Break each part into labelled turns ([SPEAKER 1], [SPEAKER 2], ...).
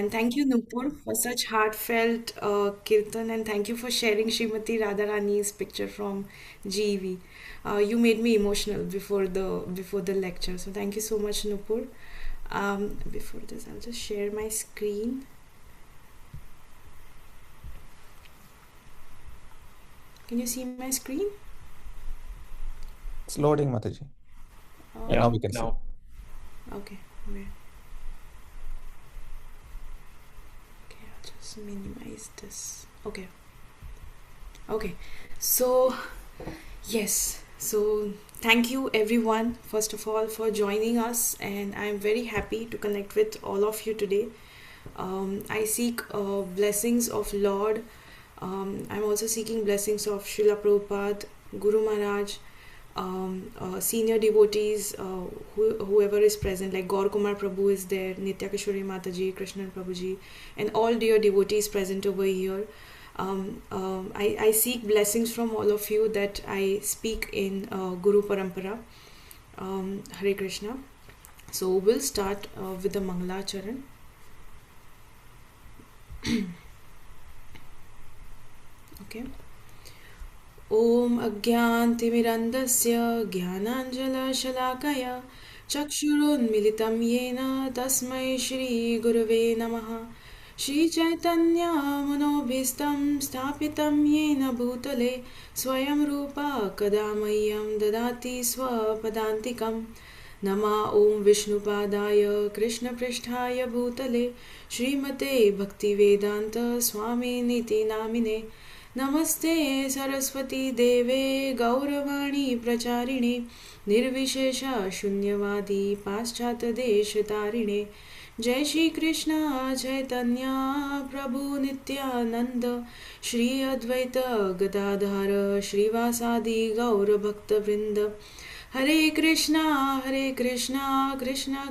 [SPEAKER 1] And thank you, Nupur, for such heartfelt kirtan, and thank you for sharing Srimati Radharani's picture from GEV. You made me emotional before the lecture, so thank you so much, Nupur. Before this, I'll just share my screen. Can you see my screen?
[SPEAKER 2] It's loading, Mataji.
[SPEAKER 3] Yeah,
[SPEAKER 2] Now
[SPEAKER 1] Uh,
[SPEAKER 2] we can see.
[SPEAKER 3] now.
[SPEAKER 1] okay, wait. Okay, I'll just minimize this. Okay, okay. So yes. So thank you everyone, first of all, for joining us, and I'm very happy to connect with all of you today. I seek blessings of Lord. I'm also seeking blessings of Srila Prabhupada, Guru Maharaj, senior devotees, whoever is present, like Gaur Kumar Prabhu is there, Nitya Kishore Mataji, Krishna Prabhuji, and all dear devotees present over here. I seek blessings from all of you that I speak in Guru Parampara. Hare Krishna. So we'll start with the Mangala Charan. Okay. ॐ अज्ञानतिमिरन्धस्य ज्ञानाञ्जनशलाकया चक्षुरुन्मिलितं येन तस्मै श्रीगुरवे नमः श्रीचैतन्यमनोभीष्टं स्थापितं येन भूतले स्वयं रूपा कदा मह्यं ददाति स्वपदान्तिकं नमा ॐ विष्णुपादाय कृष्णपृष्ठाय भूतले श्रीमते भक्तिवेदान्त स्वामिनिति नामिने नमस्ते सरस्वती देवे गौरवाणी प्रचारिणे निर्विशेष शून्यवादी पाश्चात्यदेशतारिणे जय श्री कृष्ण चैतन्य प्रभु नित्यानंद श्री अद्वैत गदाधर श्रीवासादि गौरभक्तवृंद हरे कृष्णा कृष्णा कृष्णा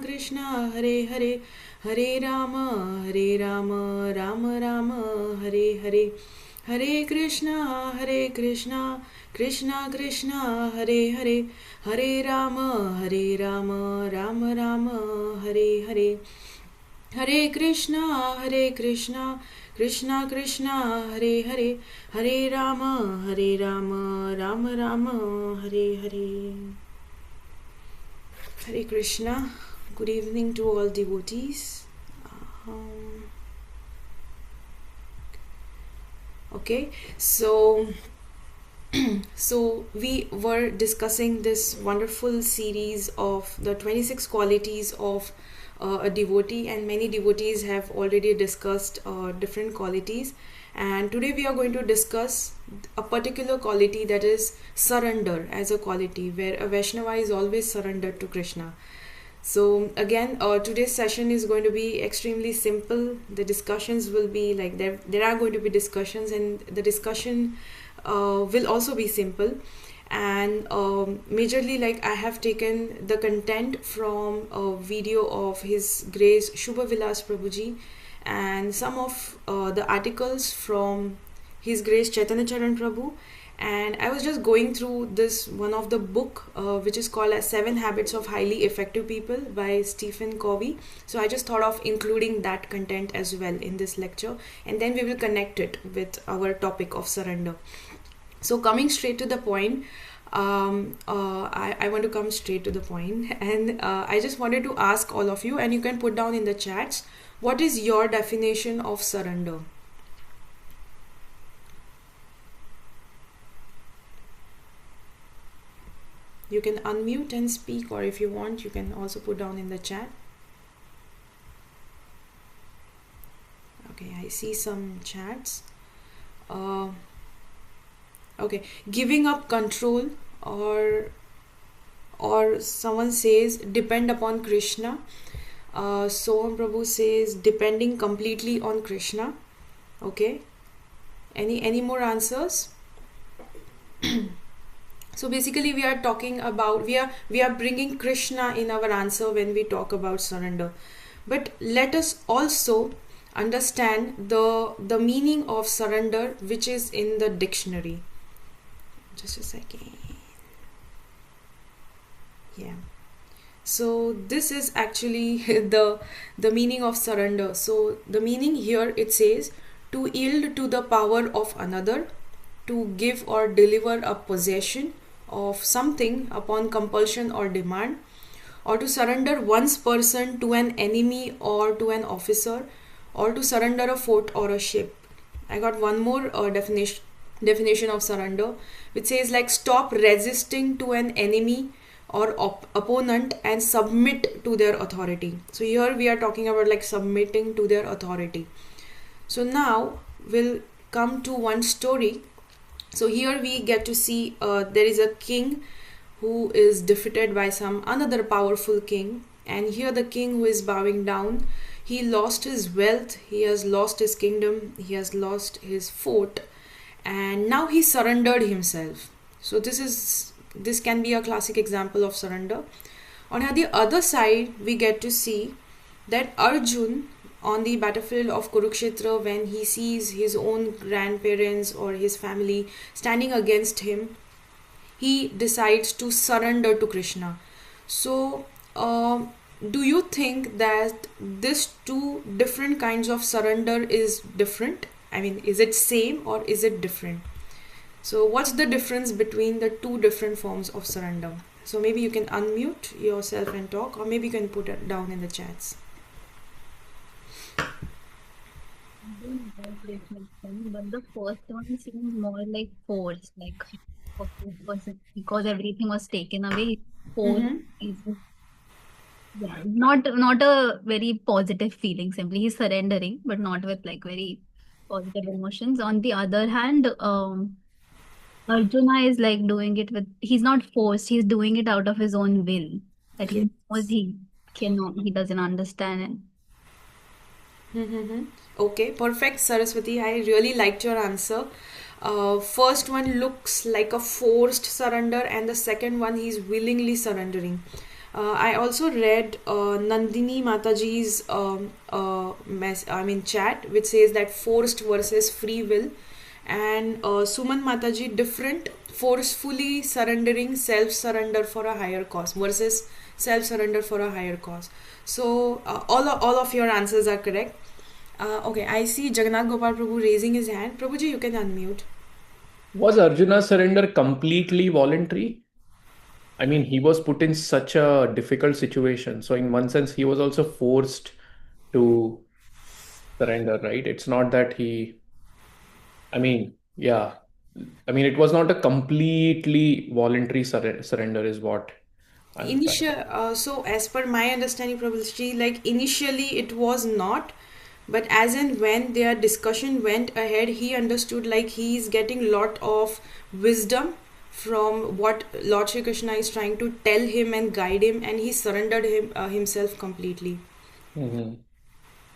[SPEAKER 1] हरे हरे हरे राम राम राम हरे हरे हरे कृष्णा कृष्णा कृष्णा हरे राम राम राम हरे हरे हरे कृष्णा कृष्णा कृष्णा हरे Ram Ram Ram Hare Hare Hare Krishna. Good evening to all devotees. Um, okay, so we were discussing this wonderful series of the 26 qualities of a devotee, and many devotees have already discussed different qualities, and today we are going to discuss a particular quality, that is surrender, as a quality where a Vaishnava is always surrendered to Krishna. So again, today's session is going to be extremely simple. The discussions will be like there are going to be discussions, and the discussion will also be simple. And majorly, like, I have taken the content from a video of His Grace Shubha Vilas Prabhuji, and some of the articles from His Grace Chaitanya Charan Prabhu. And I was just going through this one of the book, which is called as 7 Habits of Highly Effective People by Stephen Covey. So I just thought of including that content as well in this lecture, and then we will connect it with our topic of surrender. So coming straight to the point, I want to come straight to the point, and I just wanted to ask all of you, and you can put down in the chats, what is your definition of surrender? You can unmute and speak, or if you want, you can also put down in the chat. Okay, I see some chats. Uh, okay, giving up control, or someone says depend upon Krishna. Soham Prabhu says depending completely on Krishna. Okay, any more answers? So basically we are talking about, we are bringing Krishna in our answer when we talk about surrender. But let us also understand the meaning of surrender, which is in the dictionary. Just a second. Yeah. So this is actually the meaning of surrender. So the meaning here, it says to yield to the power of another, to give or deliver a possession of something upon compulsion or demand, or to surrender one's person to an enemy or to an officer, or to surrender a fort or a ship. I got one more definition of surrender, which says like stop resisting to an enemy or opponent and submit to their authority. So here we are talking about like submitting to their authority. So now we'll come to one story. So here we get to see there is a king who is defeated by some another powerful king, and here the king who is bowing down, he lost his wealth, he has lost his kingdom, he has lost his fort, and now he surrendered himself. So this can be a classic example of surrender. On the other side, we get to see that Arjun on the battlefield of Kurukshetra, when he sees his own grandparents or his family standing against him, he decides to surrender to Krishna. So, do you think that this two different kinds of surrender is different? I mean, is it same or is it different? So, what's the difference between the two different forms of surrender? So, maybe you can unmute yourself and talk, or maybe you can put it down in the chats.
[SPEAKER 2] I don't know reflection, but the first one seems more like force, like because everything was taken away. Force
[SPEAKER 1] Mm-hmm.
[SPEAKER 2] is yeah, not a very positive feeling. Simply he's surrendering, but not with like very positive emotions. On the other hand, Arjuna is like doing it with. He's not forced. He's doing it out of his own will. That he knows
[SPEAKER 1] Yes.
[SPEAKER 2] he cannot. He doesn't understand it.
[SPEAKER 1] Mm-hmm. Okay, perfect, Saraswati. I really liked your answer. First one looks like a forced surrender, and the second one he's willingly surrendering. I also read Nandini Mataji's chat, which says that forced versus free will, and Suman Mataji different, forcefully surrendering, self surrender for a higher cause versus self surrender for a higher cause. So all of your answers are correct. Okay, I see Jagannath Gopal Prabhu raising his hand. Prabhuji, you can unmute.
[SPEAKER 3] Was Arjuna's surrender completely voluntary? I mean, he was put in such a difficult situation. So, in one sense, he was also forced to surrender, right? It's not that I mean, yeah. I mean, it was not a completely voluntary surrender, is what I'm trying.
[SPEAKER 1] So as per my understanding, Prabhuji, like initially it was not, but as and when their discussion went ahead, he understood like he is getting lot of wisdom from what Lord Shri Krishna is trying to tell him and guide him, and he surrendered himself completely.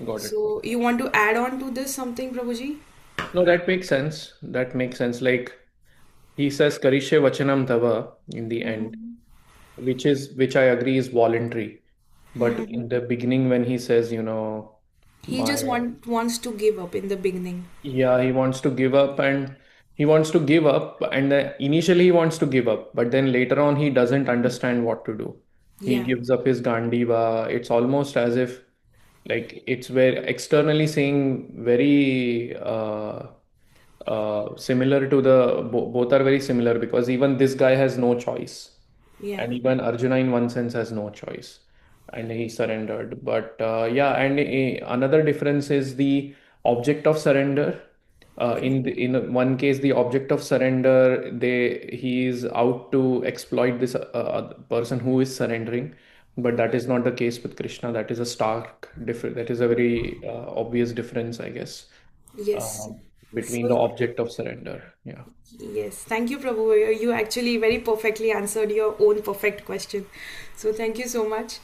[SPEAKER 3] Got it.
[SPEAKER 1] So you want to add on to this something, Prabhuji?
[SPEAKER 3] No, that makes sense. That makes sense. Like he says, Karishe Vachanam Tava in the end,
[SPEAKER 1] Mm-hmm.
[SPEAKER 3] which I agree is voluntary. But in the beginning, when he says,
[SPEAKER 1] He
[SPEAKER 3] my
[SPEAKER 1] just wants to give up in the beginning.
[SPEAKER 3] yeah, he wants to give up and he wants to give up. And initially, he wants to give up, but then later on, he doesn't understand what to do. He
[SPEAKER 1] Yeah,
[SPEAKER 3] gives up his Gandiva. It's almost as if, like, it's very externally saying very similar to both are very similar because even this guy has no choice.
[SPEAKER 1] yeah,
[SPEAKER 3] And even Arjuna, in one sense, has no choice. And he surrendered. But yeah, and another difference is the object of surrender. In one case, the object of surrender, he is out to exploit this person who is surrendering. But that is not the case with Krishna. That is a stark difference. That is a very obvious difference, I guess,
[SPEAKER 1] yes.
[SPEAKER 3] uh, between the
[SPEAKER 1] So
[SPEAKER 3] object of surrender. Yeah.
[SPEAKER 1] yes, thank you, Prabhu. You actually very perfectly answered your own perfect question. So thank you so much.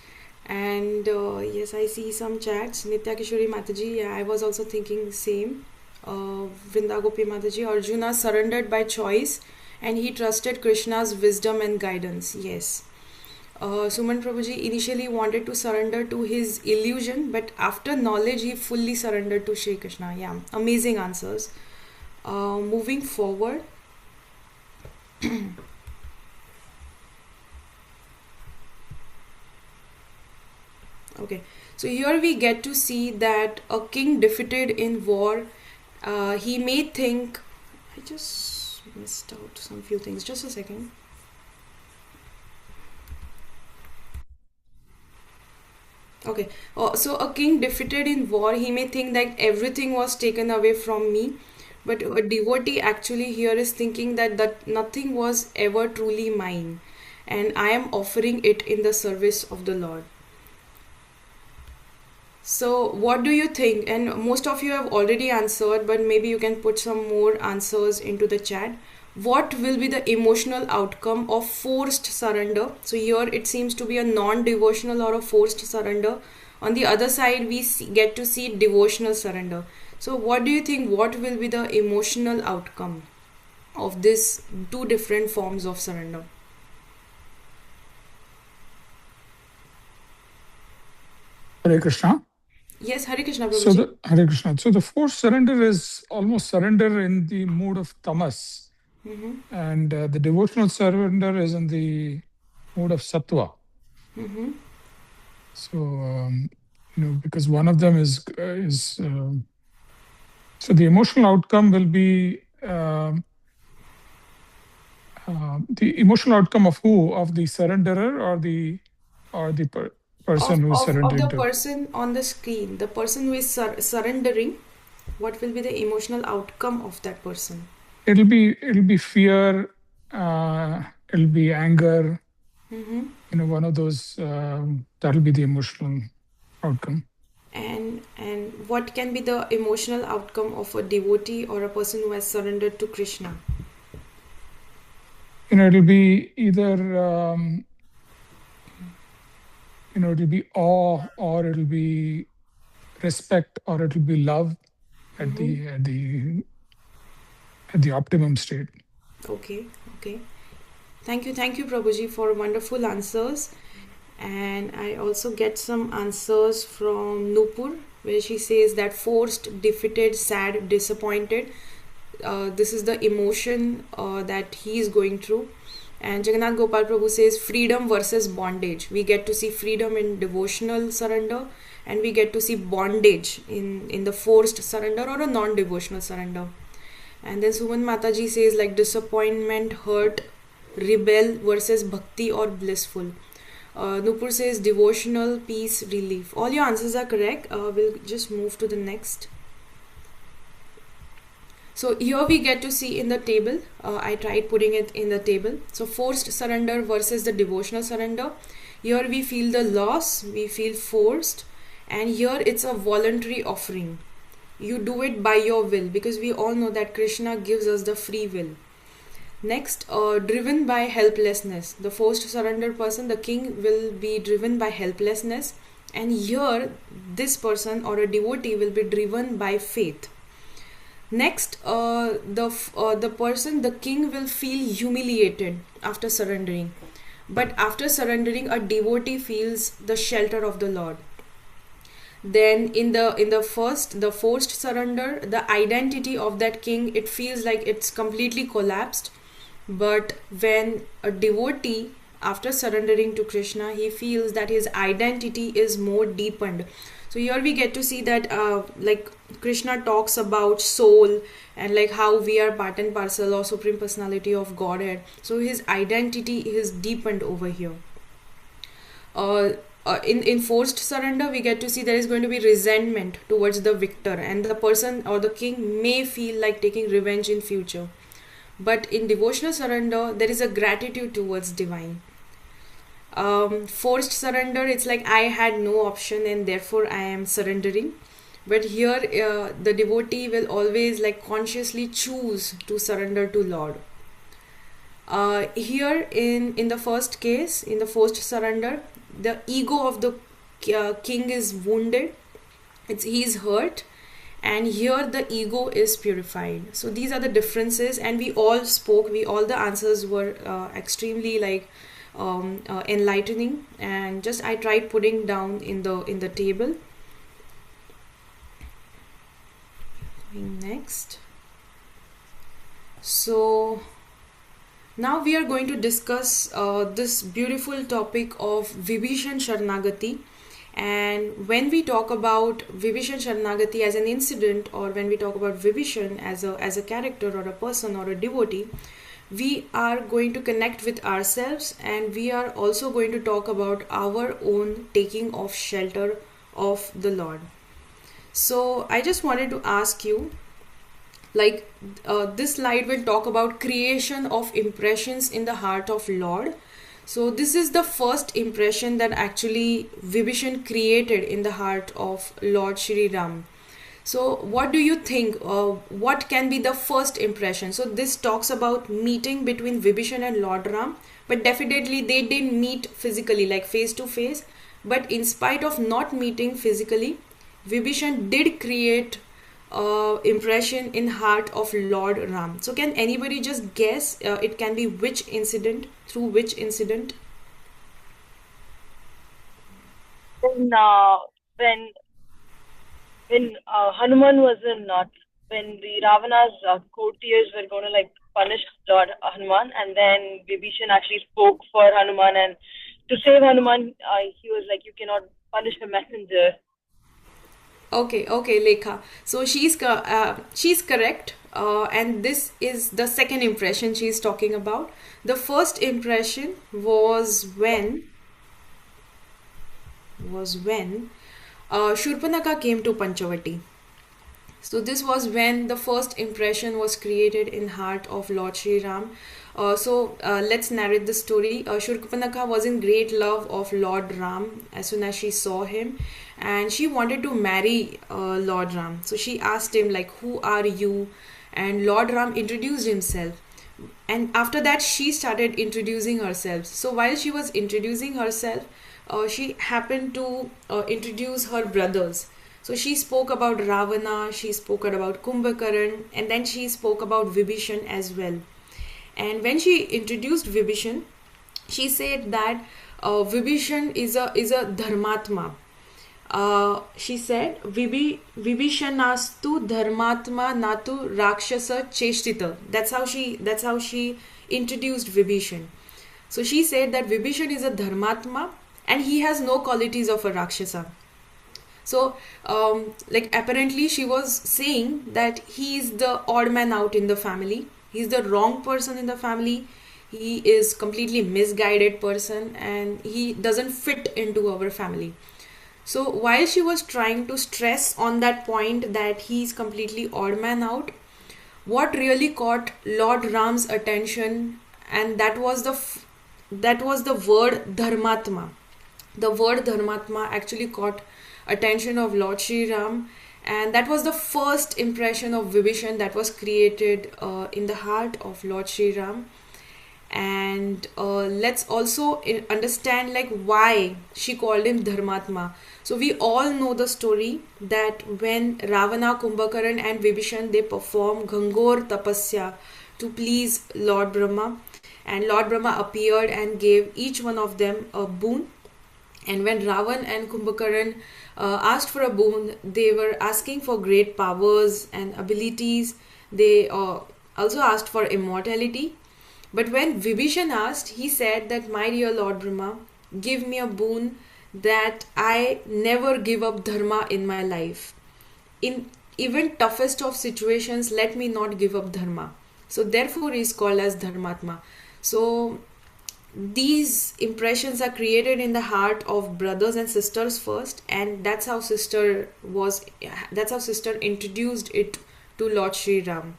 [SPEAKER 1] And yes, I see some chats. Nitya Kishori Mataji, yeah, I was also thinking the same. Vrinda Gopi Mataji, Arjuna surrendered by choice and he trusted Krishna's wisdom and guidance. Yes. Suman Prabhuji initially wanted to surrender to his illusion, but after knowledge, he fully surrendered to Shri Krishna. Yeah, amazing answers. Moving forward, Okay, so here we get to see that a king defeated in war, he may think. I just missed out some few things. Just a second. Okay, so a king defeated in war, he may think that everything was taken away from me, but a devotee actually here is thinking that nothing was ever truly mine, and I am offering it in the service of the Lord. So, what do you think? And most of you have already answered, but maybe you can put some more answers into the chat. What will be the emotional outcome of forced surrender? So, here it seems to be a non devotional or a forced surrender. On the other side, we get to see devotional surrender. So, what do you think? What will be the emotional outcome of this two different forms of surrender?
[SPEAKER 4] Hare Krishna.
[SPEAKER 1] Yes, Hare Krishna
[SPEAKER 4] So
[SPEAKER 1] Prabhuji.
[SPEAKER 4] Hare Krishna. So the forced surrender is almost surrender in the mood of tamas, and the devotional surrender is in the mood of sattva. So because one of them is so the emotional outcome will be the emotional outcome of who, of the surrenderer or the person who is
[SPEAKER 1] Of the
[SPEAKER 4] surrendering to.
[SPEAKER 1] person on the screen, the person who is surrendering, what will be the emotional outcome of that person?
[SPEAKER 4] It'll be fear, it'll be anger, one of those, that'll be the emotional outcome.
[SPEAKER 1] And what can be the emotional outcome of a devotee or a person who has surrendered to Krishna?
[SPEAKER 4] It'll be either it'll be awe, or it'll be respect, or it'll be love at the optimum state.
[SPEAKER 1] Okay. Thank you, Prabhuji, for wonderful answers. And I also get some answers from Nupur, where she says that forced, defeated, sad, disappointed. This is the emotion that he is going through. And Jagannath Gopal Prabhu says freedom versus bondage. We get to see freedom in devotional surrender, and we get to see bondage in the forced surrender or a non-devotional surrender. And then Suman Mataji says like disappointment, hurt, rebel versus bhakti or blissful. Nupur says devotional, peace, relief. All your answers are correct. We'll just move to the next. So here we get to see in the table, I tried putting it in the table. So forced surrender versus the devotional surrender. Here we feel the loss, we feel forced, and here it's a voluntary offering. You do it by your will, because we all know that Krishna gives us the free will. Next, driven by helplessness. The forced surrender person, the king, will be driven by helplessness, and here this person or a devotee will be driven by faith. Next, the person, the king, will feel humiliated after surrendering, but after surrendering, a devotee feels the shelter of the Lord. Then in the forced surrender, the identity of that king, it feels like it's completely collapsed. But when a devotee, after surrendering to Krishna, he feels that his identity is more deepened. So here we get to see that like Krishna talks about soul, and like how we are part and parcel of Supreme Personality of Godhead. So his identity is deepened over here. In forced surrender, we get to see there is going to be resentment towards the victor, and the person or the king may feel like taking revenge in future. But in devotional surrender, there is a gratitude towards divine. Forced surrender, it's like I had no option and therefore I am surrendering. But here the devotee will always like consciously choose to surrender to Lord. Here in the first case, in the forced surrender, the ego of the king is wounded, he is hurt, and here the ego is purified. So these are the differences, and we all the answers were extremely like enlightening, and just I tried putting down in the table. Going next. So now we are going to discuss this beautiful topic of Vibhishan Sharanagati, And when we talk about Vibhishan Sharanagati as an incident, or when we talk about Vibhishan as a character or a person or a devotee, we are going to connect with ourselves, and we are also going to talk about our own taking of shelter of the Lord. So I just wanted to ask you, like, this slide will talk about creation of impressions in the heart of Lord. So this is the first impression that actually Vibhishan created in the heart of Lord Shri Ram. So what do you think? What can be the first impression? So this talks about meeting between Vibhishan and Lord Ram, but definitely they didn't meet physically, like face to face. But in spite of not meeting physically, Vibhishan did create impression in heart of Lord Ram. So can anybody just guess? It can be which incident, through which incident?
[SPEAKER 5] When Hanuman was when the Ravana's courtiers were going to like punish Lord Hanuman, and then Vibhishan actually spoke for Hanuman, and to save Hanuman, he was like, "You cannot punish a messenger."
[SPEAKER 1] Okay, Lekha. So she's correct, and this is the second impression she's talking about. The first impression was when Shurpanaka came to Panchavati. So this was when the first impression was created in heart of Lord Shri Ram. Let's narrate the story. Shurpanaka was in great love of Lord Ram as soon as she saw him, and she wanted to marry Lord Ram. So she asked him like, "Who are you?" And Lord Ram introduced himself. And after that, she started introducing herself. So while she was introducing herself, she happened to introduce her brothers. So she spoke about Ravana, she spoke about Kumbhakaran, and then she spoke about Vibhishan as well. And when she introduced Vibhishan, she said that Vibhishan is a dharmatma. She said, Vibhishanastu dharmatma natu rakshasa cheshtita. That's how she introduced Vibhishan. So she said that Vibhishan is a dharmatma and he has no qualities of a rakshasa. So, like, apparently she was saying that he is the odd man out in the family. He's the wrong person in the family. He is completely misguided person and he doesn't fit into our family. So while she was trying to stress on that point that he is completely odd man out, what really caught Lord Ram's attention, and that was the word dharmatma. The word dharmatma actually caught attention of Lord Shri Ram, and that was the first impression of Vibhishan that was created in the heart of Lord Shri Ram. And let's also understand like why she called him Dharmatma. So we all know the story that when Ravana, Kumbhakaran and Vibhishan, they perform Gangor Tapasya to please Lord Brahma, and Lord Brahma appeared and gave each one of them a boon. And when Ravan and Kumbhakaran asked for a boon, they were asking for great powers and abilities. They also asked for immortality. But when Vibhishan asked, he said that, "My dear Lord Brahma, give me a boon that I never give up dharma in my life. In even toughest of situations, let me not give up dharma." So therefore he is called as Dharmatma. So these impressions are created in the heart of brothers and sisters first, and that's how sister introduced it to Lord Shri Ram.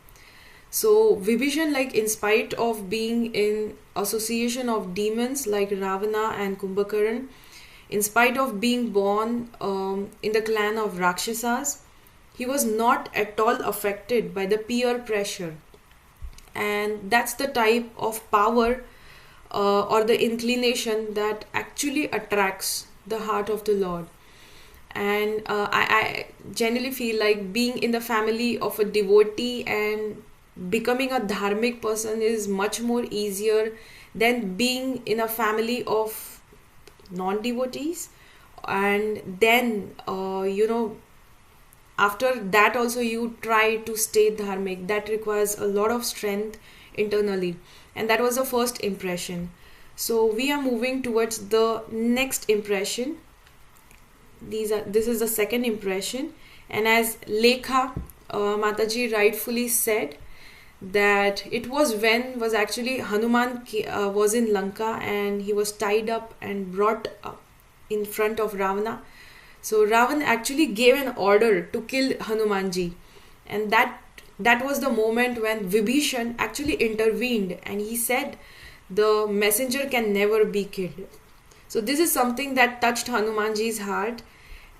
[SPEAKER 1] So Vibhishan, like, in spite of being in association of demons like Ravana and Kumbhakaran, in spite of being born in the clan of Rakshasas, he was not at all affected by the peer pressure. And that's the type of power or the inclination that actually attracts the heart of the Lord. And I generally feel like being in the family of a devotee and becoming a dharmic person is much more easier than being in a family of non-devotees. And then after that also you try to stay dharmic. That requires a lot of strength internally, and that was the first impression. So we are moving towards the next impression. This is the second impression. And as Lekha Mataji rightfully said, that it was actually Hanuman was in Lanka, and he was tied up and brought up in front of Ravana. So Ravan actually gave an order to kill Hanumanji, and that was the moment when Vibhishan actually intervened, and he said the messenger can never be killed. So this is something that touched Hanumanji's heart.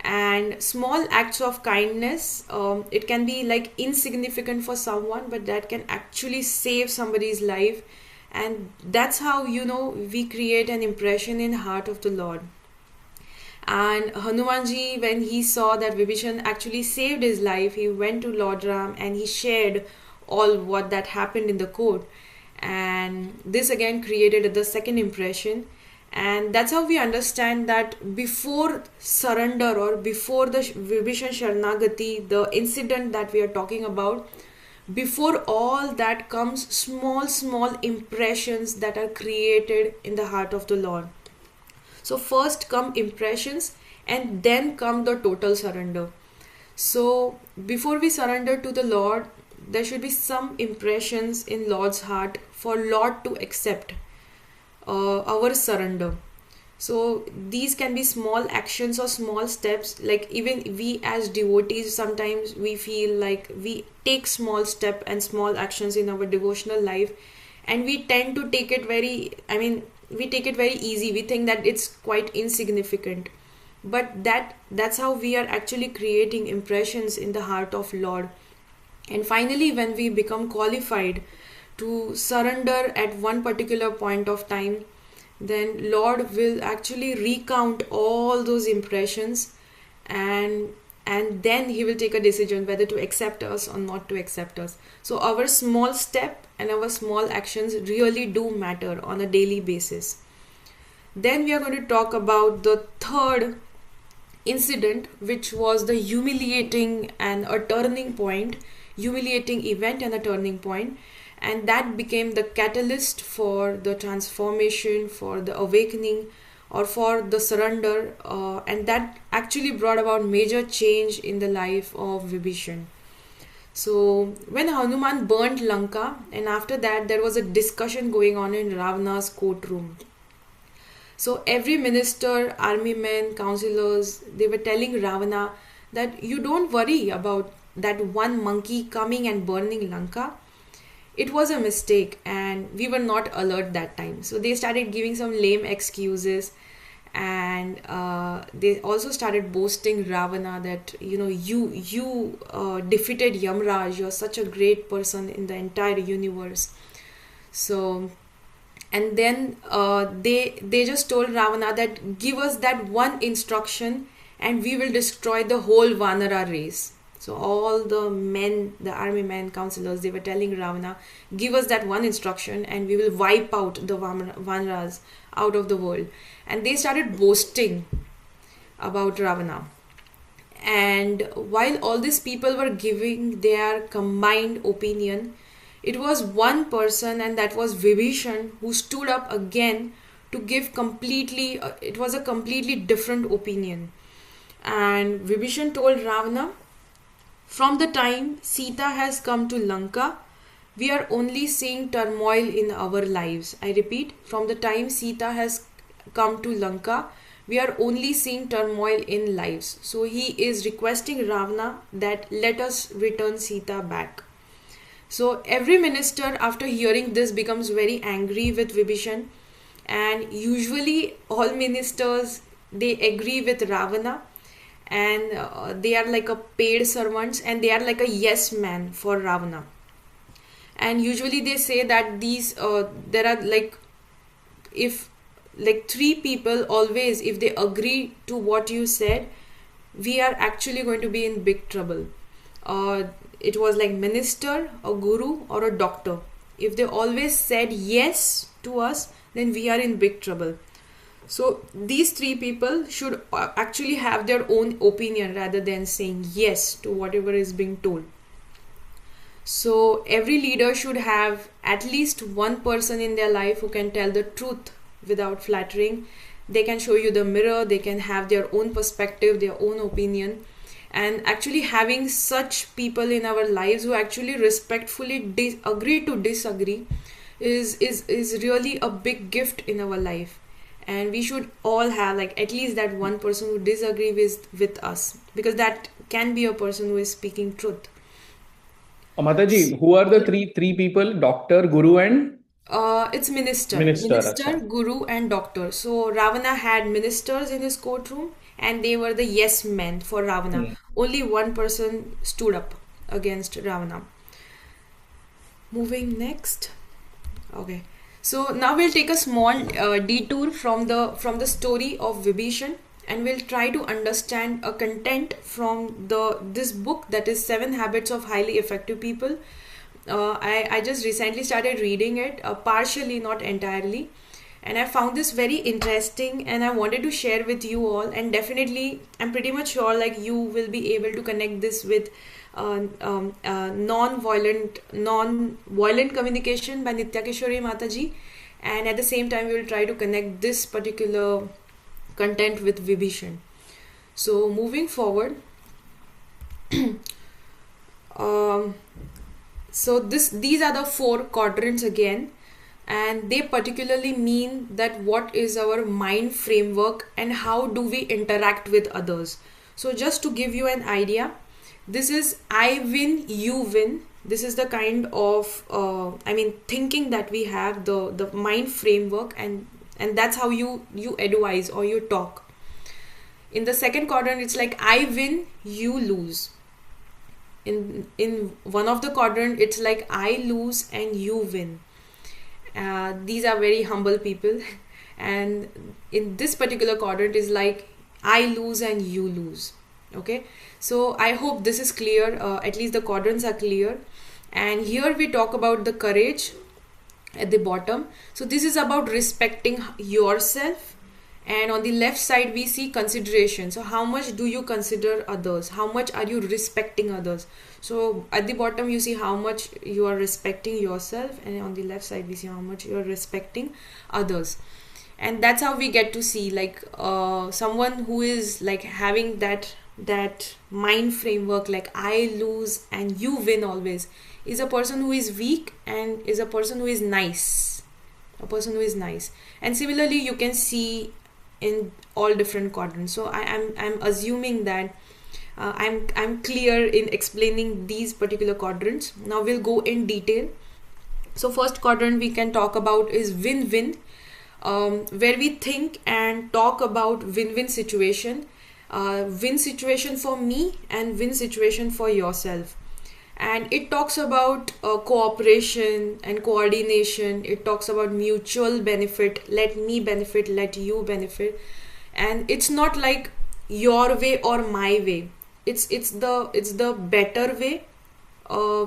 [SPEAKER 1] And small acts of kindness, it can be like insignificant for someone, but that can actually save somebody's life. And that's how, we create an impression in heart of the Lord. And Hanumanji, when he saw that Vibhishan actually saved his life, he went to Lord Ram and he shared all what that happened in the court. And this again created the second impression. And that's how we understand that before surrender, or before the Vibhishan Sharanagati, the incident that we are talking about, before all that comes small impressions that are created in the heart of the Lord. So first come impressions, and then come the total surrender. So before we surrender to the Lord, there should be some impressions in Lord's heart for Lord to accept our surrender. So these can be small actions or small steps. Like even we as devotees, sometimes we feel like we take small step and small actions in our devotional life, and we tend to take it very easy. We think that it's quite insignificant, but that's how we are actually creating impressions in the heart of Lord. And finally, when we become qualified to surrender at one particular point of time, then Lord will actually recount all those impressions, and then he will take a decision whether to accept us or not to accept us. So our small step and our small actions really do matter on a daily basis. Then we are going to talk about the third incident, which was the humiliating event and a turning point. And that became the catalyst for the transformation, for the awakening, or for the surrender. And that actually brought about major change in the life of Vibhishan. So when Hanuman burnt Lanka, and after that there was a discussion going on in Ravana's courtroom. So every minister, army men, councillors, they were telling Ravana that you don't worry about that one monkey coming and burning Lanka. It was a mistake, and we were not alert that time. So they started giving some lame excuses, and they also started boasting Ravana that you defeated Yamraj. You're such a great person in the entire universe. So, and then they just told Ravana that give us that one instruction, and we will destroy the whole Vanara race. So all the men, the army men, councillors, they were telling Ravana, give us that one instruction and we will wipe out the Vanaras out of the world. And they started boasting about Ravana. And while all these people were giving their combined opinion, it was one person, and that was Vibhishan, who stood up again to give it was a completely different opinion. And Vibhishan told Ravana, from the time Sita has come to Lanka, we are only seeing turmoil in our lives. I repeat, from the time Sita has come to Lanka, we are only seeing turmoil in lives. So he is requesting Ravana that let us return Sita back. So every minister, after hearing this, becomes very angry with Vibhishan, and usually all ministers, they agree with Ravana, and they are like a paid servants, and they are like a yes man for Ravana. And usually they say that there are if three people always, if they agree to what you said, we are actually going to be in big trouble. It was like minister, a guru, or a doctor. If they always said yes to us, then we are in big trouble. So these three people should actually have their own opinion rather than saying yes to whatever is being told. So every leader should have at least one person in their life who can tell the truth without flattering. They can show you the mirror, they can have their own perspective, their own opinion. And actually having such people in our lives who actually respectfully agree to disagree is really a big gift in our life. And we should all have like at least that one person who disagree with us, because that can be a person who is speaking truth.
[SPEAKER 3] Mataji, who are the three people? Doctor, Guru, and
[SPEAKER 1] It's minister,
[SPEAKER 3] minister. Acha.
[SPEAKER 1] guru, and doctor. So Ravana had ministers in his courtroom, and they were the yes men for Ravana. Only one person stood up against Ravana. Moving next. Okay. So now we'll take a small detour from the story of Vibhishan, and we'll try to understand a content from this book, that is 7 Habits of Highly Effective People. I just recently started reading it, partially, not entirely, and I found this very interesting, and I wanted to share with you all. And definitely, I'm pretty much sure like you will be able to connect this with non-violent communication by Aishwarya Mataji, and at the same time we will try to connect this particular content with Vibhishan. So moving forward, so these are the 4 quadrants again, and they particularly mean that what is our mind framework and how do we interact with others. So just to give you an idea, this is I win, you win. This is the kind of thinking that we have, the mind framework, and that's how you advise or you talk. In the second quadrant, it's like I win, you lose. In one of the quadrant, it's like I lose and you win. These are very humble people. And in this particular quadrant is like I lose and you lose. Okay, so I hope this is clear. At least the quadrants are clear. And here we talk about the courage at the bottom. So this is about respecting yourself, and on the left side we see consideration. So how much do you consider others? How much are you respecting others? So at the bottom you see how much you are respecting yourself, and on the left side we see how much you are respecting others. And that's how we get to see like someone who is like having that mind framework, like I lose and you win always, is a person who is weak and is a person who is nice. And similarly you can see in all different quadrants. So I'm assuming that I'm clear in explaining these particular quadrants. Now we'll go in detail. So first quadrant we can talk about is win-win, where we think and talk about win-win situation. Win situation for me and win situation for yourself. And it talks about cooperation and coordination. It talks about mutual benefit, let me benefit, let you benefit. And it's not like your way or my way. It's the better way,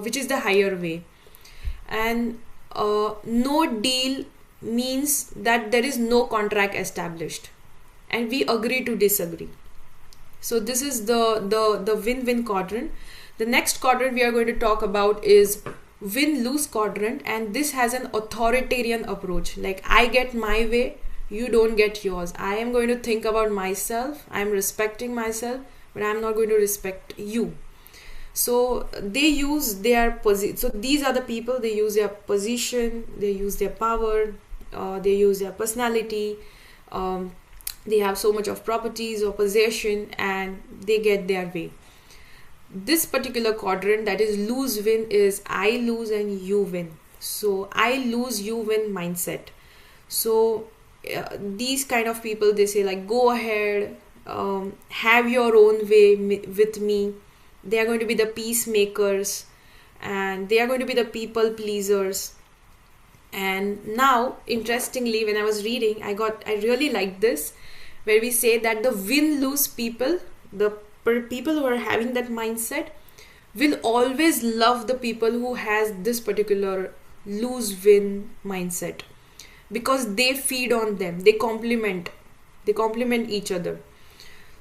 [SPEAKER 1] which is the higher way. And no deal means that there is no contract established and we agree to disagree. So this is the win-win quadrant. The next quadrant we are going to talk about is win-lose quadrant, and this has an authoritarian approach. Like I get my way, you don't get yours. I am going to think about myself, I am respecting myself, but I am not going to respect you. So they use their position. So these are the people, they use their position, they use their power, they use their personality, they have so much of properties or possession, and they get their way. This particular quadrant, that is lose-win, is I lose and you win. So I lose, you win mindset. So these kind of people, they say like go ahead, have your own way with me. They are going to be the peacemakers, and they are going to be the people pleasers. And now interestingly, when I was reading, I really liked this, where we say that the win-lose people, the people who are having that mindset, will always love the people who has this particular lose-win mindset, because they feed on them, they complement each other.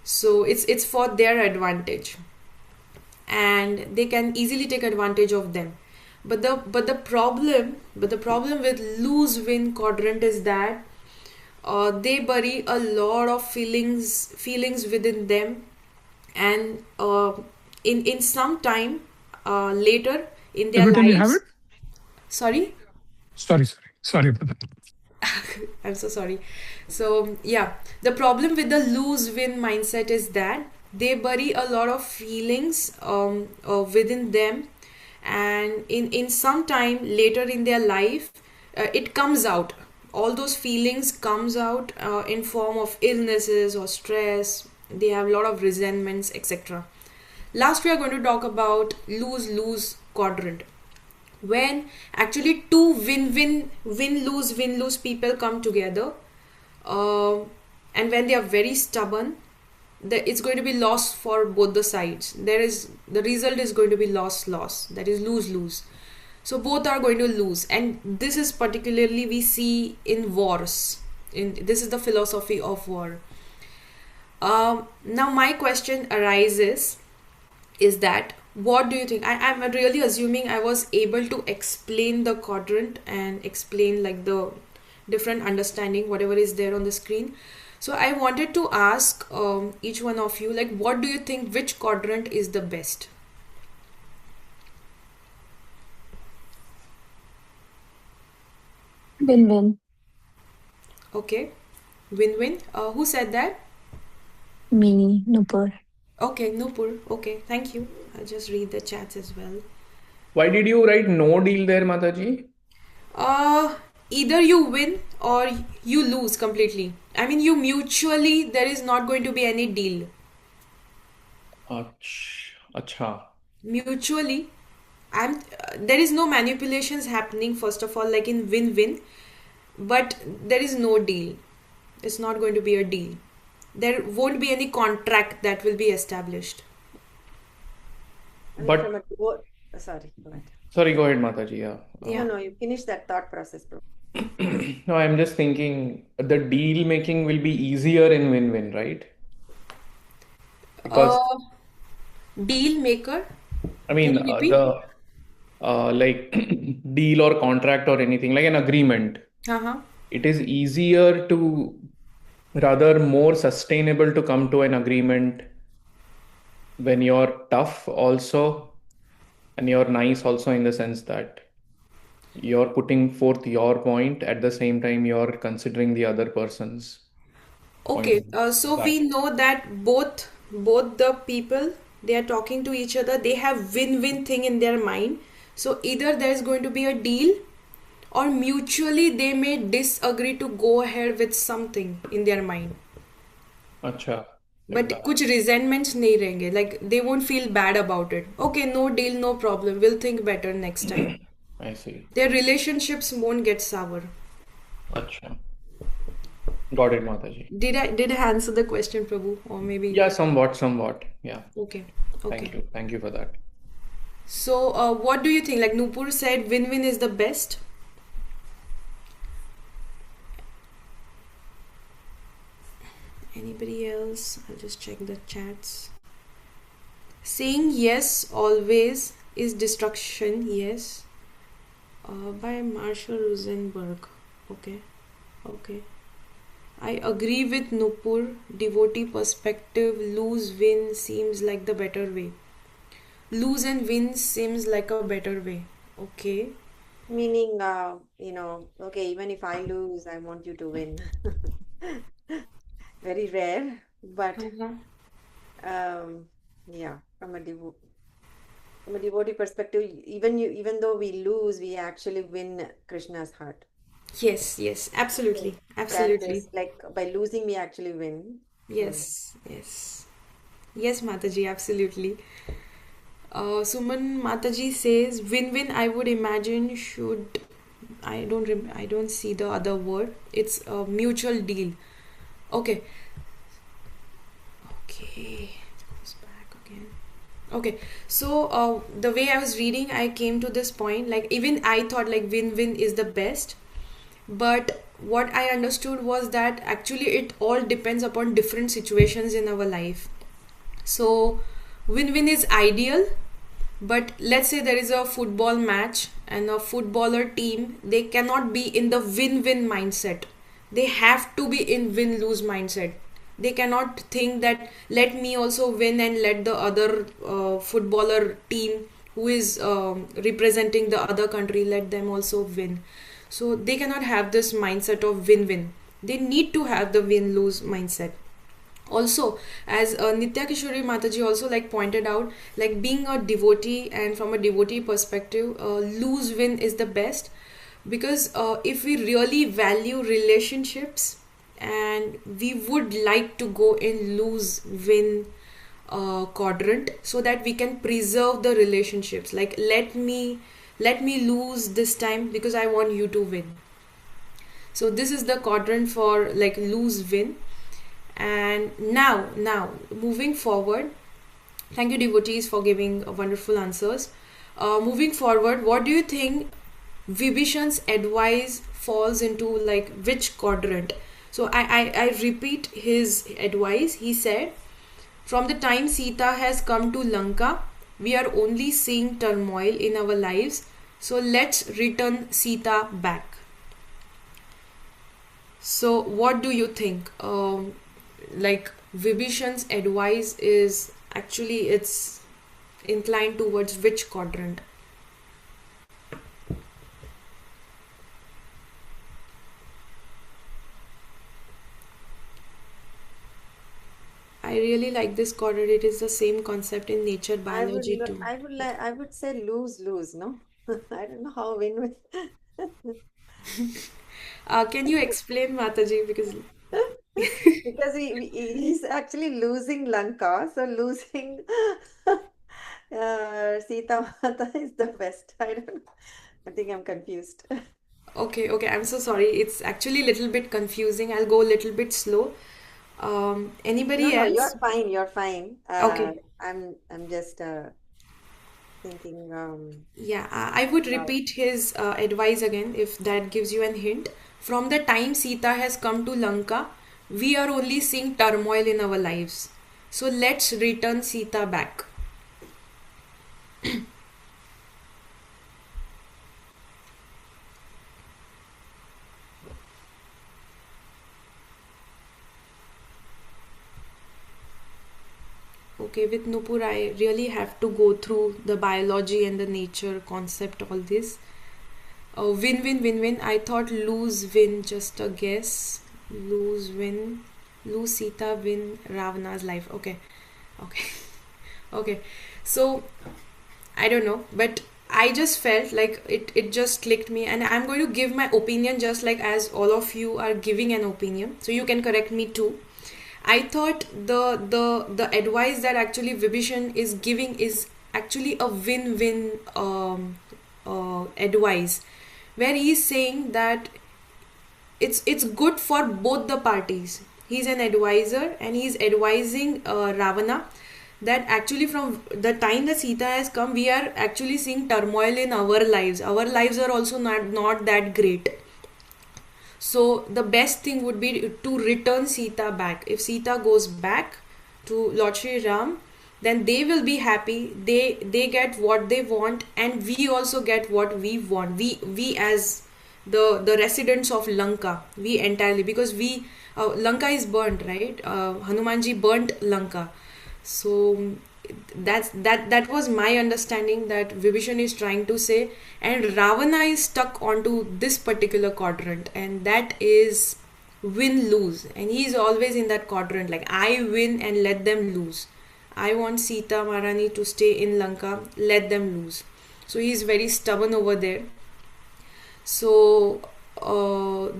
[SPEAKER 1] So it's for their advantage, and they can easily take advantage of them. But the problem with lose-win quadrant is that they bury a lot of feelings within them, and in some time later in their
[SPEAKER 4] Everton, you have it?
[SPEAKER 1] lives. Sorry.
[SPEAKER 4] Sorry about that.
[SPEAKER 1] I'm so sorry. So, yeah, the problem with the lose win mindset is that they bury a lot of feelings within them, and in some time later in their life, it comes out. All those feelings comes out in form of illnesses or stress. They have a lot of resentments, etc. Last, we are going to talk about lose lose quadrant, when actually two win lose people come together, uh, and when they are very stubborn, it's going to be loss for both the sides. The result is going to be loss, that is lose lose. So both are going to lose, and this is particularly we see in wars. This is the philosophy of war. Now my question arises is that, what do you think? I'm really assuming I was able to explain the quadrant and explain like the different understanding whatever is there on the screen. So I wanted to ask each one of you, like, what do you think, which quadrant is the best?
[SPEAKER 2] Win-win.
[SPEAKER 1] Okay, win-win. Who said that?
[SPEAKER 2] Me, Nupur.
[SPEAKER 1] Okay, Nupur. Okay, thank you. I'll just read the chats as well.
[SPEAKER 3] Why did you write no deal there, Mataji?
[SPEAKER 1] Either you win or you lose completely. I mean, you mutually, there is not going to be any deal.
[SPEAKER 3] Acha.
[SPEAKER 1] Mutually, there is no manipulations happening, first of all, like in win-win, but there is no deal. It's not going to be a deal. There won't be any contract that will be established.
[SPEAKER 6] And
[SPEAKER 3] But
[SPEAKER 6] from a divorce, sorry, go ahead.
[SPEAKER 3] sorry, go ahead, Mataji. Yeah.
[SPEAKER 1] Yeah.
[SPEAKER 6] No, you finish that thought process, bro.
[SPEAKER 3] No, I'm just thinking the deal making will be easier in win-win, right? Because
[SPEAKER 1] Deal maker.
[SPEAKER 3] I
[SPEAKER 1] Can
[SPEAKER 3] mean
[SPEAKER 1] you repeat?
[SPEAKER 3] like deal or contract or anything like an agreement,
[SPEAKER 1] Uh-huh.
[SPEAKER 3] it is easier to rather more sustainable to come to an agreement when you're tough also and you're nice also, in the sense that you're putting forth your point at the same time you're considering the other person's
[SPEAKER 1] Okay,
[SPEAKER 3] point of
[SPEAKER 1] so
[SPEAKER 3] that.
[SPEAKER 1] we know that both the people, they are talking to each other, they have win-win thing in their mind. So either there is going to be a deal, or mutually they may disagree to go ahead with something in their mind.
[SPEAKER 3] Acha, like
[SPEAKER 1] But
[SPEAKER 3] that.
[SPEAKER 1] कुछ resentments नहीं रहेंगे, like they won't feel bad about it. Okay, no deal, no problem, we'll think better next time.
[SPEAKER 3] I see.
[SPEAKER 1] Their relationships won't get sour.
[SPEAKER 3] Acha. Got it, Mataji.
[SPEAKER 1] Did I answer the question, Prabhu? Or maybe
[SPEAKER 3] Yeah, somewhat. Yeah.
[SPEAKER 1] okay.
[SPEAKER 3] Thank you for that.
[SPEAKER 1] So, what do you think? Like Nupur said, win-win is the best. Anybody else? I'll just check the chats. Saying yes always is destruction. Yes. By Marshall Rosenberg. Okay. I agree with Nupur. Devotee perspective, lose win seems like the better way. Lose and win seems like a better way. Okay.
[SPEAKER 6] Meaning, okay, even if I lose, I want you to win. Very rare, but yeah, from a devotee perspective, even though we lose, we actually win Krishna's heart.
[SPEAKER 1] Yes, absolutely.
[SPEAKER 6] That is like by losing, we actually win.
[SPEAKER 1] Yes, Mataji, absolutely. Suman Mataji says win-win. I would imagine should. I don't see the other word. It's a mutual deal. Okay. Goes back again. Okay. So the way I was reading, I came to this point. Like even I thought like win-win is the best. But what I understood was that actually it all depends upon different situations in our life. So win-win is ideal, but let's say there is a football match and a footballer team, they cannot be in the win-win mindset. They have to be in win-lose mindset. They cannot think that let me also win and let the other footballer team who is representing the other country, let them also win. So they cannot have this mindset of win-win. They need to have the win-lose mindset. Also, as Nitya Kishori Mataji also like pointed out, like being a devotee, and from a devotee perspective, lose win is the best, because if we really value relationships, and we would like to go in lose win quadrant, so that we can preserve the relationships. Like let me lose this time because I want you to win. So this is the quadrant for like lose win. And now moving forward, thank you devotees for giving wonderful answers. Moving forward, what do you think Vibhishan's advice falls into, like which quadrant? So I repeat his advice. He said, from the time Sita has come to Lanka, we are only seeing turmoil in our lives, so let's return Sita back. So what do you think? Like Vibhishan's advice is actually, it's inclined towards which quadrant? I really like this quadrant. It is the same concept in nature biology too.
[SPEAKER 6] I would say lose, no? I don't know how win
[SPEAKER 1] Can you explain, Mataji? Because
[SPEAKER 6] because he's actually losing Lanka, so losing Sita Mata is the best. I don't know. I think I'm confused.
[SPEAKER 1] okay, I'm so sorry. It's actually a little bit confusing. I'll go a little bit slow. Anybody
[SPEAKER 6] No, you're
[SPEAKER 1] else?
[SPEAKER 6] fine. You're fine.
[SPEAKER 1] Okay.
[SPEAKER 6] I'm just thinking
[SPEAKER 1] Yeah, I would
[SPEAKER 6] about
[SPEAKER 1] repeat his advice again if that gives you an hint. From the time Sita has come to Lanka, we are only seeing turmoil in our lives. So let's return Sita back. Okay, with Nupur, I really have to go through the biology and the nature concept, all this. Win-win. I thought lose win, just a guess. Lose win. Lose Sita, win Ravana's life. Okay. Okay. So I don't know, but I just felt like it just clicked me, and I'm going to give my opinion just like as all of you are giving an opinion. So you can correct me too. I thought the advice that actually Vibhishan is giving is actually a win-win advice, where he's saying that it's good for both the parties. He's an advisor and he's advising Ravana that actually from the time that Sita has come, we are actually seeing turmoil in our lives. Our lives are also not that great. So the best thing would be to return Sita back. If Sita goes back to Lord Shri Ram, then they will be happy. They get what they want, and we also get what we want. We as the residents of Lanka, we entirely, because we Lanka is burnt, right? Hanumanji burnt Lanka. So that was my understanding that Vibhishan is trying to say, and Ravana is stuck onto this particular quadrant, and that is win lose, and he is always in that quadrant, like I win and let them lose. I want Sita Maharani to stay in Lanka, let them lose. So he is very stubborn over there. So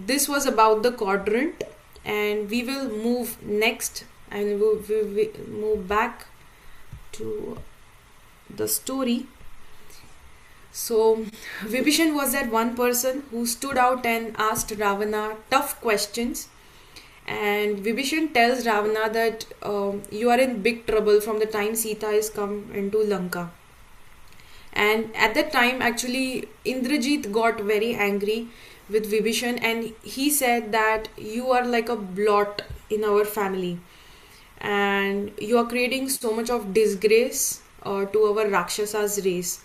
[SPEAKER 1] this was about the quadrant, and we will move next, and we move back to the story. So Vibhishan was that one person who stood out and asked Ravana tough questions. And Vibhishan tells Ravana that you are in big trouble from the time Sita has come into Lanka. And at that time, actually, Indrajit got very angry with Vibhishan, and he said that you are like a blot in our family, and you are creating so much of disgrace to our Rakshasa's race.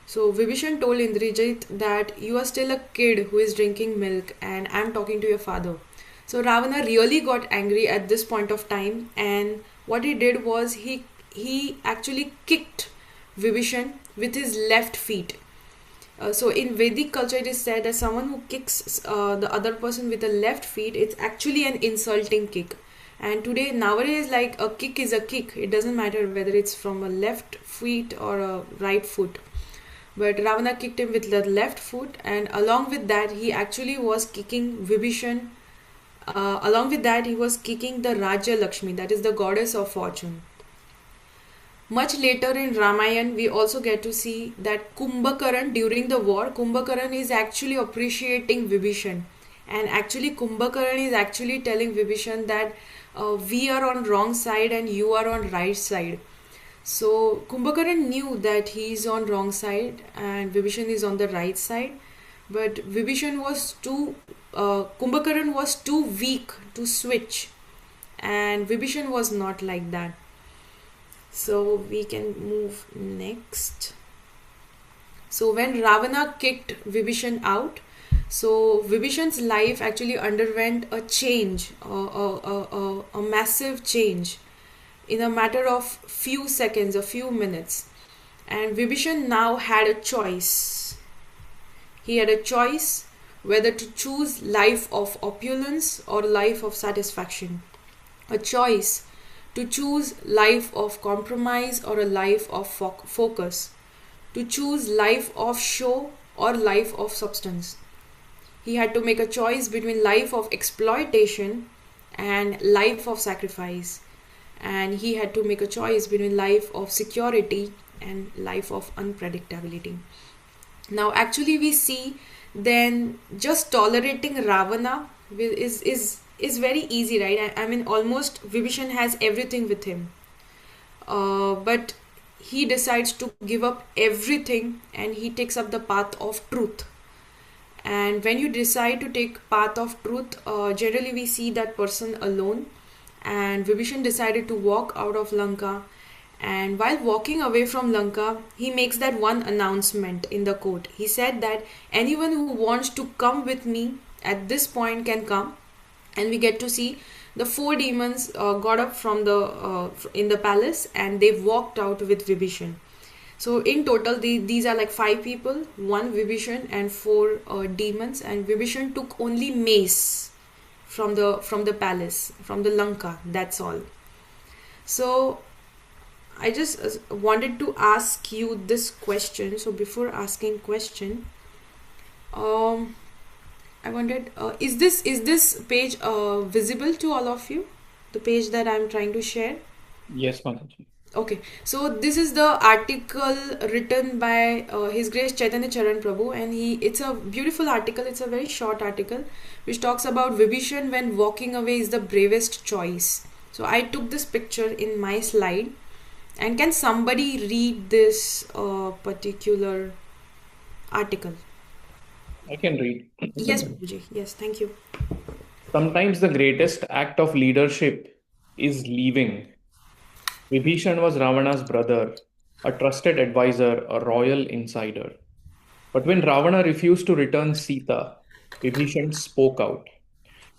[SPEAKER 1] So Vibhishan told Indrajit that you are still a kid who is drinking milk, and I am talking to your father. So Ravana really got angry at this point of time, and what he did was he actually kicked Vibhishan with his left feet. So in Vedic culture, it is said that someone who kicks the other person with the left feet, it's actually an insulting kick. And today, nowadays, like a kick is a kick. It doesn't matter whether it's from a left feet or a right foot. But Ravana kicked him with the left foot, and along with that, he actually was kicking Vibhishan. Along with that, he was kicking the Raja Lakshmi, that is the goddess of fortune. Much later in Ramayana, we also get to see that Kumbhakaran during the war, Kumbhakaran is actually appreciating Vibhishan. And actually, Kumbhakaran is actually telling Vibhishan that we are on wrong side and you are on right side. So Kumbhakaran knew that he is on wrong side and Vibhishan is on the right side. But Kumbhakaran was too weak to switch. And Vibhishan was not like that. So we can move next. So when Ravana kicked Vibhishan out, so Vibhishan's life actually underwent a change, a massive change in a matter of few seconds, a few minutes. And Vibhishan now had a choice. He had a choice whether to choose life of opulence or life of satisfaction. A choice to choose life of compromise or a life of focus, to choose life of show or life of substance. He had to make a choice between life of exploitation and life of sacrifice, and he had to make a choice between life of security and life of unpredictability. Now actually we see then just tolerating Ravana is very easy, right? I mean, almost Vibhishan has everything with him, but he decides to give up everything and he takes up the path of truth. And when you decide to take path of truth, generally we see that person alone. And Vibhishan decided to walk out of Lanka, and while walking away from Lanka, he makes that one announcement in the court. He said that anyone who wants to come with me at this point can come. And we get to see the four demons got up from the in the palace and they walked out with Vibhishan. So in total, these are like 5 people, 1 Vibhishan and 4 demons. And Vibhishan took only mace from the palace, from the Lanka. That's all. So I just wanted to ask you this question. So before asking question, I wondered, is this page visible to all of you? The page that I'm trying to share?
[SPEAKER 3] Yes, Mataji.
[SPEAKER 1] Okay, so this is the article written by His Grace Chaitanya Charan Prabhu, and it's a beautiful article. It's a very short article which talks about Vibhishan when walking away is the bravest choice. So I took this picture in my slide, and can somebody read this particular article?
[SPEAKER 3] I can read.
[SPEAKER 1] Yes, Prabhuji. Yes, thank you.
[SPEAKER 3] Sometimes the greatest act of leadership is leaving. Vibhishan was Ravana's brother, a trusted advisor, a royal insider. But when Ravana refused to return Sita, Vibhishan spoke out.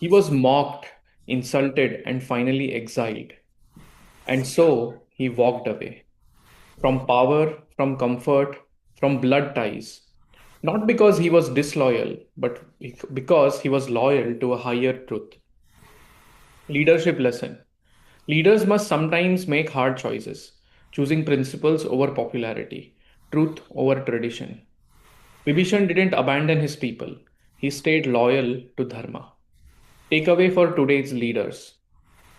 [SPEAKER 3] He was mocked, insulted, and finally exiled. And so he walked away from power, from comfort, from blood ties. Not because he was disloyal, but because he was loyal to a higher truth. Leadership lesson. Leaders must sometimes make hard choices, choosing principles over popularity, truth over tradition. Vibhishan didn't abandon his people, he stayed loyal to Dharma. Takeaway for today's leaders.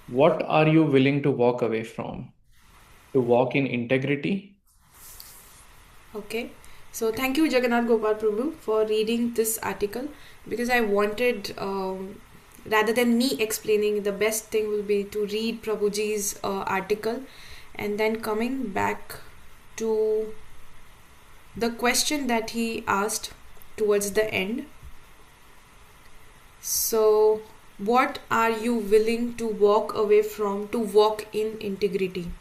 [SPEAKER 3] What are you willing to walk away from? To walk in integrity?
[SPEAKER 1] Okay, so thank you Jagannath Gopal Prabhu for reading this article, because I wanted, rather than me explaining, the best thing will be to read Prabhuji's article and then coming back to the question that he asked towards the end. So what are you willing to walk away from to walk in integrity?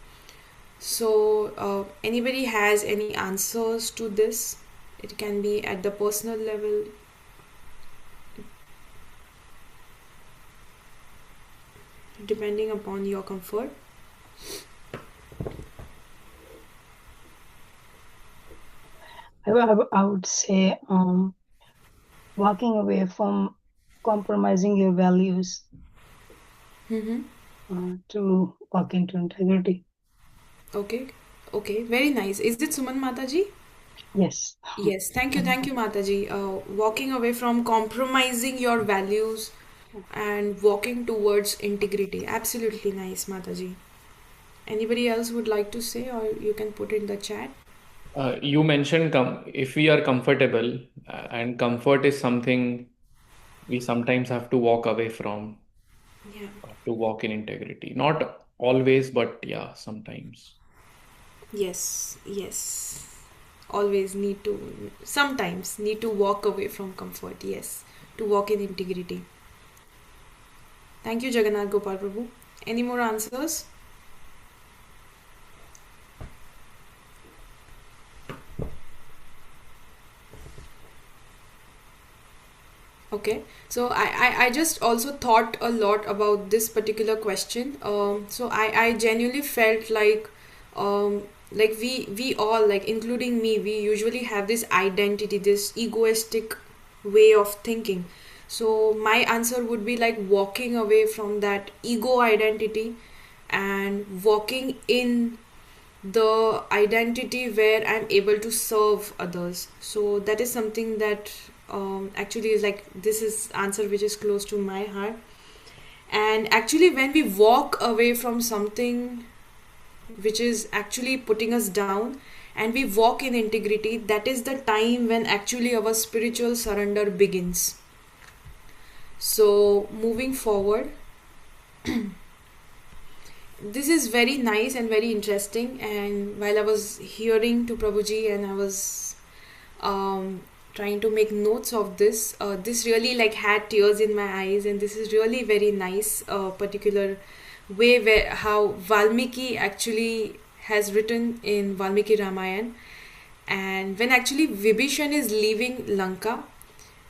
[SPEAKER 1] So anybody has any answers to this? It can be at the personal level. depending upon your comfort.
[SPEAKER 7] I would say walking away from compromising your values to walk into integrity.
[SPEAKER 1] Okay, okay, very nice. Is it Suman Mataji?
[SPEAKER 7] Yes.
[SPEAKER 1] Yes, thank you, Mataji. Walking away from compromising your values and walking towards integrity. Absolutely nice, Mataji. Anybody else would like to say, or you can put in the chat?
[SPEAKER 3] You mentioned if we are comfortable, and comfort is something we sometimes have to walk away from
[SPEAKER 1] Yeah.
[SPEAKER 3] to walk in integrity. Not always, but yeah, sometimes.
[SPEAKER 1] Yes, yes. Always need to, sometimes need to walk away from comfort, yes, to walk in integrity. Thank you, Jagannath Gopal Prabhu. Any more answers? Okay, so I just also thought a lot about this particular question. So I genuinely felt like we all, like including me, we usually have this identity, this egoistic way of thinking. So my answer would be like walking away from that ego identity and walking in the identity where I'm able to serve others. So that is something that actually is like, this is answer which is close to my heart. And actually, when we walk away from something which is actually putting us down and we walk in integrity, that is the time when actually our spiritual surrender begins. So moving forward, this is very nice and very interesting. And while I was hearing to Prabhuji and I was trying to make notes of this, this really like had tears in my eyes, and this is really very nice particular way where how Valmiki actually has written in Valmiki Ramayana. And when actually Vibhishan is leaving Lanka,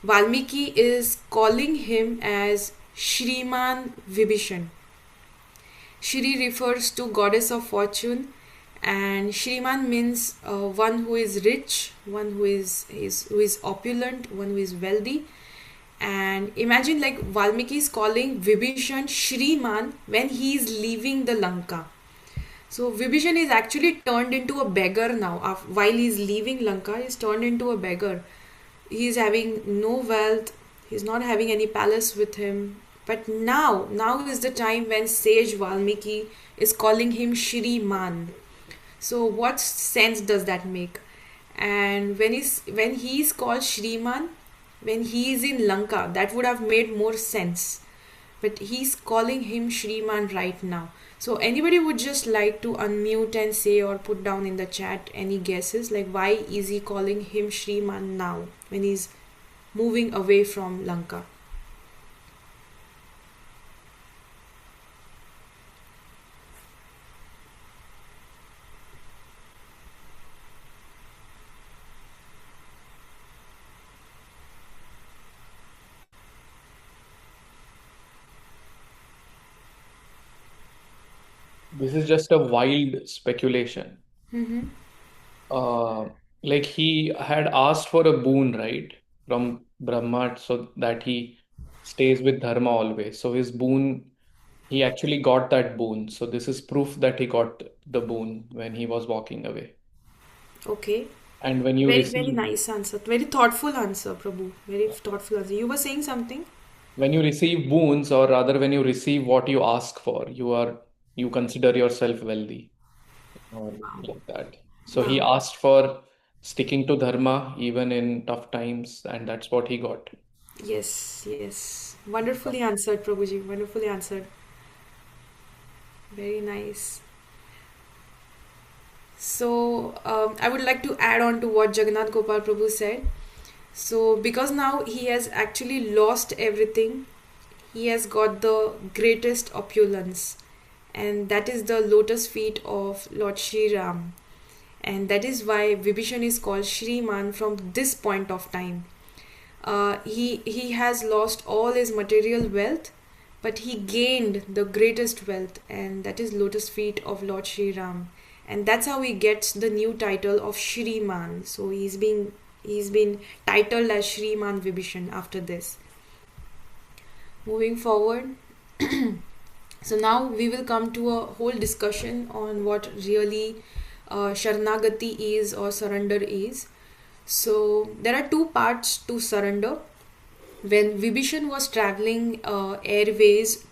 [SPEAKER 1] Valmiki is calling him as Shriman Vibhishan. Shri refers to goddess of fortune, and Shriman means one who is rich, one who is opulent, one who is wealthy. And imagine like Valmiki is calling Vibhishan Shriman when he is leaving the Lanka. So Vibhishan is actually turned into a beggar now. While he is leaving Lanka, he is turned into a beggar. He is having no wealth. He is not having any palace with him. But now is the time when Sage Valmiki is calling him Shriman. So what sense does that make? And when he is called Shriman, when he is in Lanka, that would have made more sense. But he's calling him Shriman right now. So anybody would just like to unmute and say or put down in the chat any guesses, like why is he calling him Shriman now when he's moving away from Lanka?
[SPEAKER 3] This is just a wild speculation.
[SPEAKER 1] Mm-hmm.
[SPEAKER 3] Like he had asked for a boon, right, from Brahma, so that he stays with Dharma always. So his boon, he actually got that boon. So this is proof that he got the boon when he was walking away.
[SPEAKER 1] Okay.
[SPEAKER 3] And when you
[SPEAKER 1] Very nice answer. Very thoughtful answer, Prabhu. Very thoughtful answer. You were saying something?
[SPEAKER 3] when you receive boons, or rather when you receive what you ask for, you consider yourself wealthy or like that. So he
[SPEAKER 1] Wow.
[SPEAKER 3] asked for sticking to Dharma even in tough times, and that's what he got.
[SPEAKER 1] Yes, yes. Wonderfully answered, Prabhuji. Wonderfully answered. Very nice. So, I would like to add on to what Jagannath Gopal Prabhu said. So, because now he has actually lost everything, he has got the greatest opulence, and that is the lotus feet of Lord Sri Ram. And that is why Vibhishan is called Shriman from this point of time. He has lost all his material wealth, but he gained the greatest wealth, and that is lotus feet of Lord Sri Ram. And that's how he gets the new title of Shriman. So he's been titled as Shriman Vibhishan after this. Moving forward, so now we will come to a whole discussion on what really Sharanagati is or surrender is. So there are two parts to surrender. When Vibhishan was traveling airways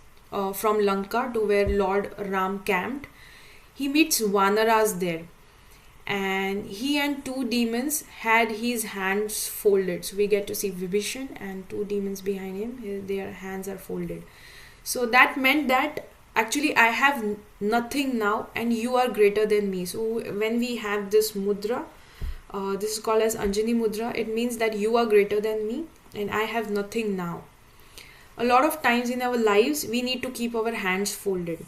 [SPEAKER 1] from Lanka to where Lord Ram camped, he meets Vanaras there, and he and two demons had his hands folded. So we get to see Vibhishan and two demons behind him, their hands are folded. So that meant that actually I have nothing now and you are greater than me. So when we have this mudra, this is called as Anjani Mudra, it means that you are greater than me and I have nothing now. A lot of times in our lives we need to keep our hands folded.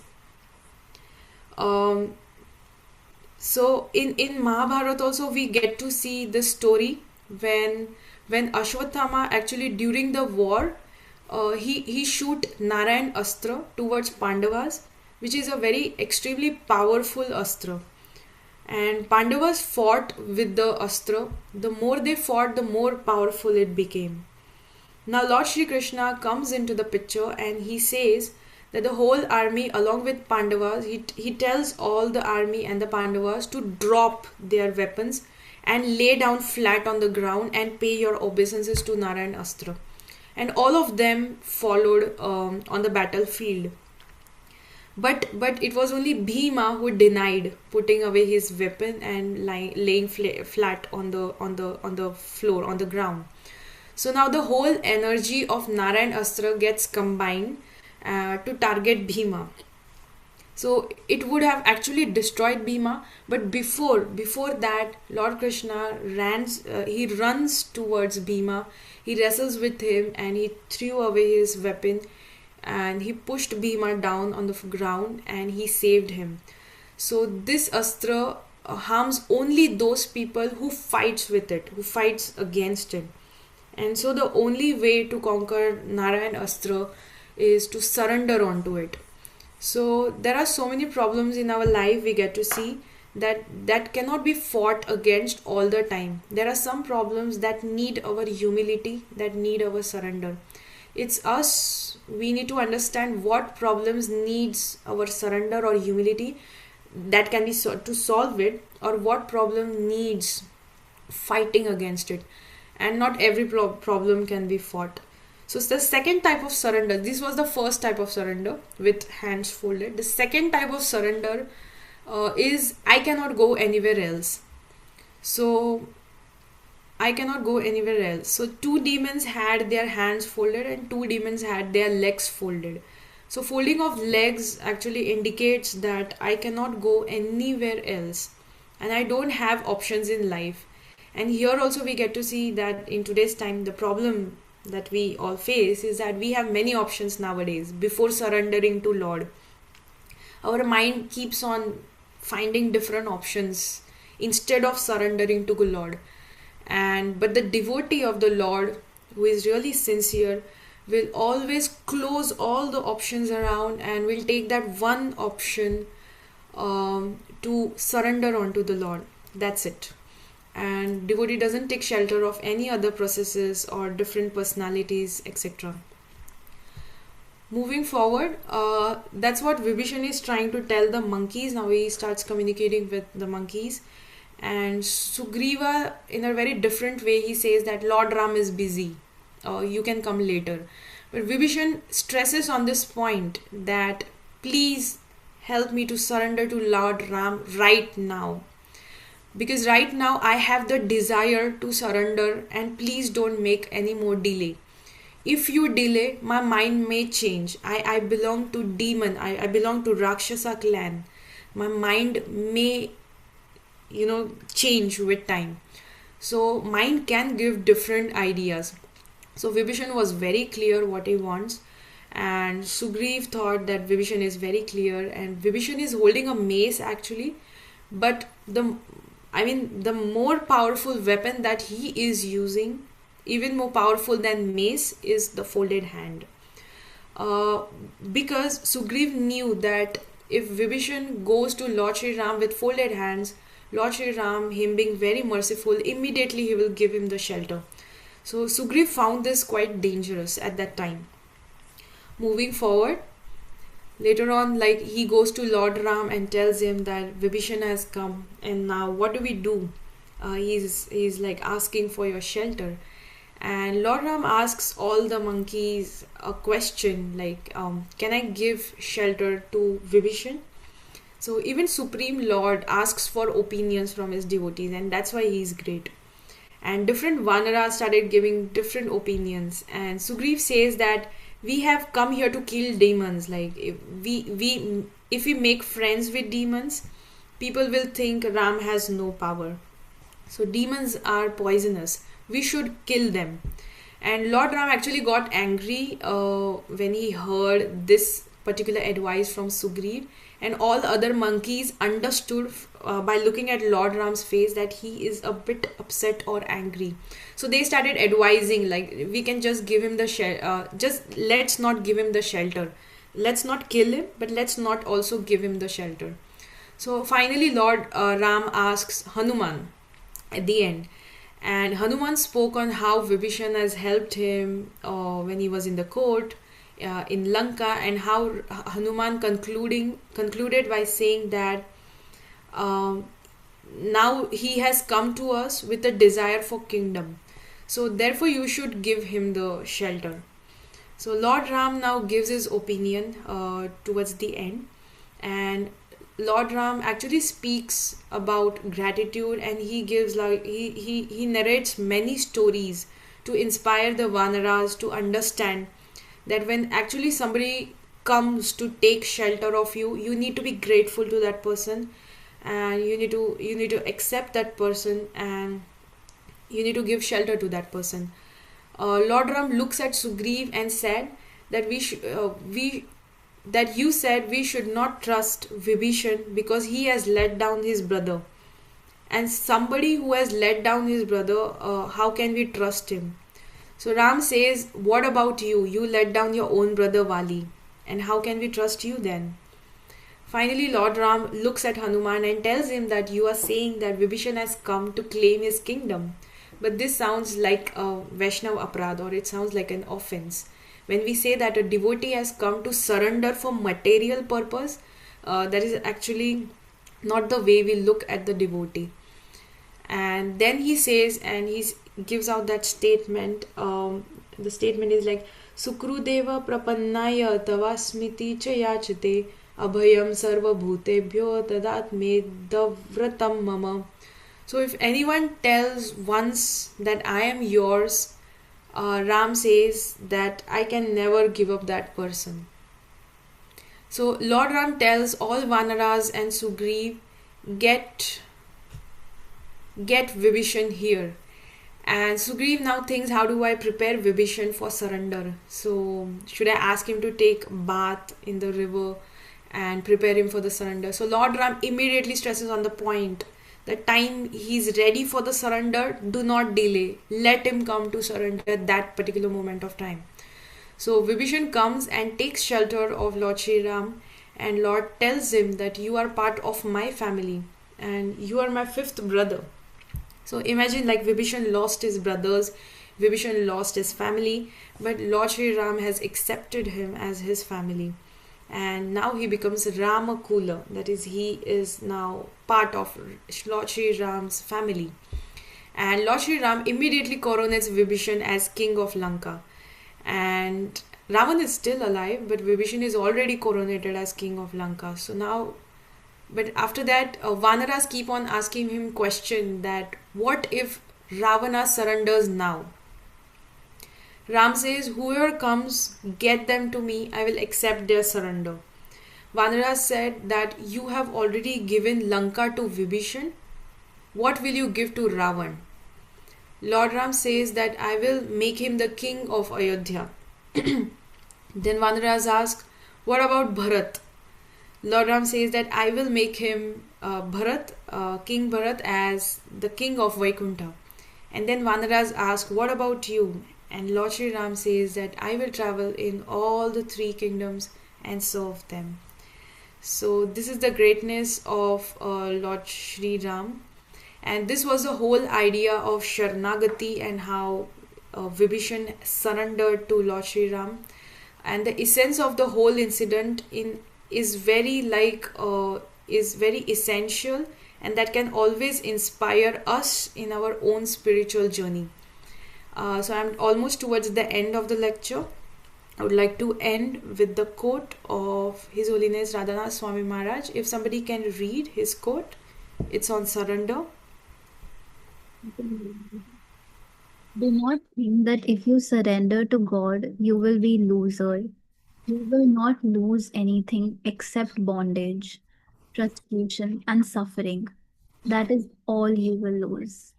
[SPEAKER 1] So in Mahabharata also we get to see this story when Ashwatthama actually during the war he shoot Narayan Astra towards Pandavas, which is a very extremely powerful Astra. And Pandavas fought with the Astra. The more they fought, the more powerful it became. Now Lord Shri Krishna comes into the picture and he says that the whole army along with Pandavas, he tells all the army and the Pandavas to drop their weapons and lay down flat on the ground and pay your obeisances to Narayan Astra. And all of them followed on the battlefield. But it was only Bhima who denied putting away his weapon and laying flat on the floor, on the ground. So now the whole energy of Narayan Astra gets combined to target Bhima. So it would have actually destroyed Bhima, but before that, Lord Krishna runs towards Bhima. He wrestles with him and he threw away his weapon and he pushed Bhima down on the ground and he saved him. So this Astra harms only those people who fights with it, who fights against it. And so the only way to conquer Narayan Astra is to surrender onto it. So there are so many problems in our life we get to see that cannot be fought against all the time. There are some problems that need our humility, that need our surrender. It's us, we need to understand what problems needs our surrender or humility that can be to solve it, or what problem needs fighting against it. And not every problem can be fought. So it's the second type of surrender. This was the first type of surrender with hands folded. The second type of surrender is I cannot go anywhere else. So I cannot go anywhere else. So two demons had their hands folded and two demons had their legs folded. So folding of legs actually indicates that I cannot go anywhere else and I don't have options in life. And here also we get to see that in today's time the problem that we all face is that we have many options nowadays before surrendering to Lord. Our mind keeps on finding different options instead of surrendering to Lord. But the devotee of the Lord who is really sincere will always close all the options around and will take that one option to surrender onto the Lord. That's it. And devotee doesn't take shelter of any other processes or different personalities, etc. Moving forward, that's what Vibhishan is trying to tell the monkeys. Now he starts communicating with the monkeys. And Sugriva, in a very different way, he says that Lord Ram is busy. You can come later. But Vibhishan stresses on this point that please help me to surrender to Lord Ram right now. Because right now I have the desire to surrender and please don't make any more delay. If you delay, my mind may change. I belong to demon. I belong to Rakshasa clan. My mind may, change with time. So mind can give different ideas. So Vibhishan was very clear what he wants. And Sugriv thought that Vibhishan is very clear. And Vibhishan is holding a mace actually. But the more powerful weapon that he is using, even more powerful than mace, is the folded hand. uh, because Sugriv knew that if Vibhishan goes to Lord Shri Ram with folded hands, Lord Shri Ram, him being very merciful, immediately he will give him the shelter. So Sugriv found this quite dangerous at that time. Moving forward, later on, like, he goes to Lord Ram and tells him that Vibhishan has come, and now what do we do? He's like asking for your shelter, and Lord Ram asks all the monkeys a question like, can I give shelter to Vibhishan? So even Supreme Lord asks for opinions from his devotees, and that's why he's great. And different Vanaras started giving different opinions, and Sugriv says that we have come here to kill demons. Like, if we make friends with demons, people will think Ram has no power. So demons are poisonous, we should kill them. And Lord Ram actually got angry when he heard this particular advice from Sugriv, and all other monkeys understood by looking at Lord Ram's face that he is a bit upset or angry. So they started advising, like, we can just give him the just let's not give him the shelter, let's not kill him, but let's not also give him the shelter. So finally Lord Ram asks Hanuman at the end, and Hanuman spoke on how Vibhishan has helped him when he was in the court in Lanka, and how Hanuman concluded by saying that now he has come to us with a desire for kingdom, so therefore you should give him the shelter. So Lord Ram now gives his opinion towards the end, and Lord Ram actually speaks about gratitude, and he gives like he narrates many stories to inspire the Vanaras to understand that when actually somebody comes to take shelter of you, you need to be grateful to that person, and you need to accept that person, and you need to give shelter to that person. Lord Ram looks at Sugriv and said that you said we should not trust Vibhishan because he has let down his brother, and somebody who has let down his brother, how can we trust him? So Ram says, what about you? You let down your own brother Vali, and how can we trust you then? Finally, Lord Ram looks at Hanuman and tells him that you are saying that Vibhishan has come to claim his kingdom. But this sounds like a Vaishnava aparad, or it sounds like an offense. When we say that a devotee has come to surrender for material purpose, that is actually not the way we look at the devotee. And then he says, and he gives out that statement. The statement is like, Sukrudeva prapannaya tavasmiti cha yachate abhayam sarva bhutebhyo tadatme davratam mama. So if anyone tells once that I am yours, Ram says that I can never give up that person. So Lord Ram tells all Vanaras and Sugriv, get Vibhishan here. And Sugriv now thinks, how do I prepare Vibhishan for surrender? So should I ask him to take bath in the river and prepare him for the surrender? So Lord Ram immediately stresses on the point, the time he's ready for the surrender, do not delay. Let him come to surrender at that particular moment of time. So Vibhishan comes and takes shelter of Lord Shri Ram, and Lord tells him that you are part of my family and you are my fifth brother. So imagine, like, Vibhishan lost his brothers, Vibhishan lost his family, but Lord Shri Ram has accepted him as his family. And now he becomes Ramakula, that is, he is now part of Lord Shri Ram's family. And Lord Shri Ram immediately coronates Vibhishan as king of Lanka. And Ravan is still alive, but Vibhishan is already coronated as king of Lanka. So now, but after that, Vanaras keep on asking him question that what if Ravana surrenders now? Ram says, whoever comes, get them to me, I will accept their surrender. Vanaras said that you have already given Lanka to Vibhishan. What will you give to Ravan? Lord Ram says that I will make him the king of Ayodhya. Then Vanaras ask, what about Bharat? Lord Ram says that I will make him King Bharat as the king of Vaikuntha. And then Vanaras ask, what about you? And Lord Sri Ram says that I will travel in all the three kingdoms and serve them. So this is the greatness of Lord Sri Ram, and this was the whole idea of Sharnagati and how Vibhishan surrendered to Lord Sri Ram, and the essence of the whole incident in is very is very essential, and that can always inspire us in our own spiritual journey. So I'm almost towards the end of the lecture. I would like to end with the quote of His Holiness Radhanath Swami Maharaj. If somebody can read his quote, it's on surrender.
[SPEAKER 2] Do not think that if you surrender to God, you will be loser. You will not lose anything except bondage, frustration, and suffering. That is all you will lose.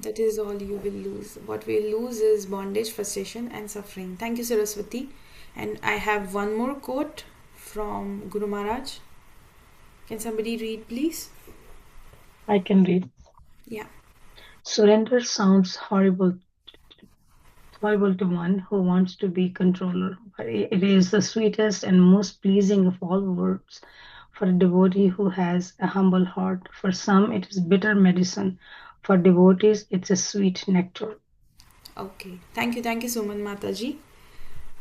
[SPEAKER 1] That is all you will lose. What we lose is bondage, frustration, and suffering. Thank you, Saraswati. And I have one more quote from Guru Maharaj. Can somebody read, please?
[SPEAKER 7] I can read.
[SPEAKER 1] Yeah.
[SPEAKER 7] Surrender sounds horrible to one who wants to be controller, but it is the sweetest and most pleasing of all words for a devotee who has a humble heart. For some, it is bitter medicine. For devotees, it's a sweet nectar.
[SPEAKER 1] Okay. Thank you. Thank you so much, Mataji.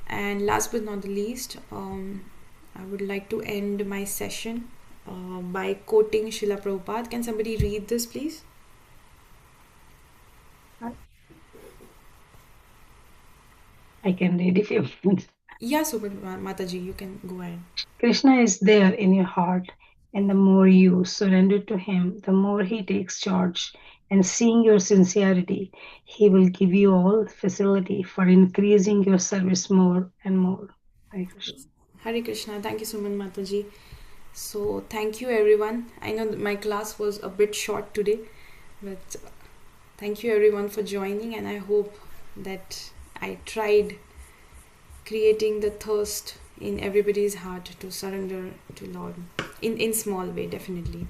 [SPEAKER 1] And last but not the least, I would like to end my session by quoting Srila Prabhupada. Can somebody read this, please?
[SPEAKER 7] I can read if you want.
[SPEAKER 1] Yeah, so but Mataji, you can go ahead.
[SPEAKER 7] Krishna is there in your heart, and the more you surrender to him, the more he takes charge. And seeing your sincerity, he will give you all facility for increasing your service more and more. Hare Krishna.
[SPEAKER 1] Hare Krishna. Thank you so much, Mataji. So thank you, everyone. I know that my class was a bit short today, but thank you, everyone, for joining, and I hope that I tried creating the thirst in everybody's heart to surrender to Lord in small way, definitely.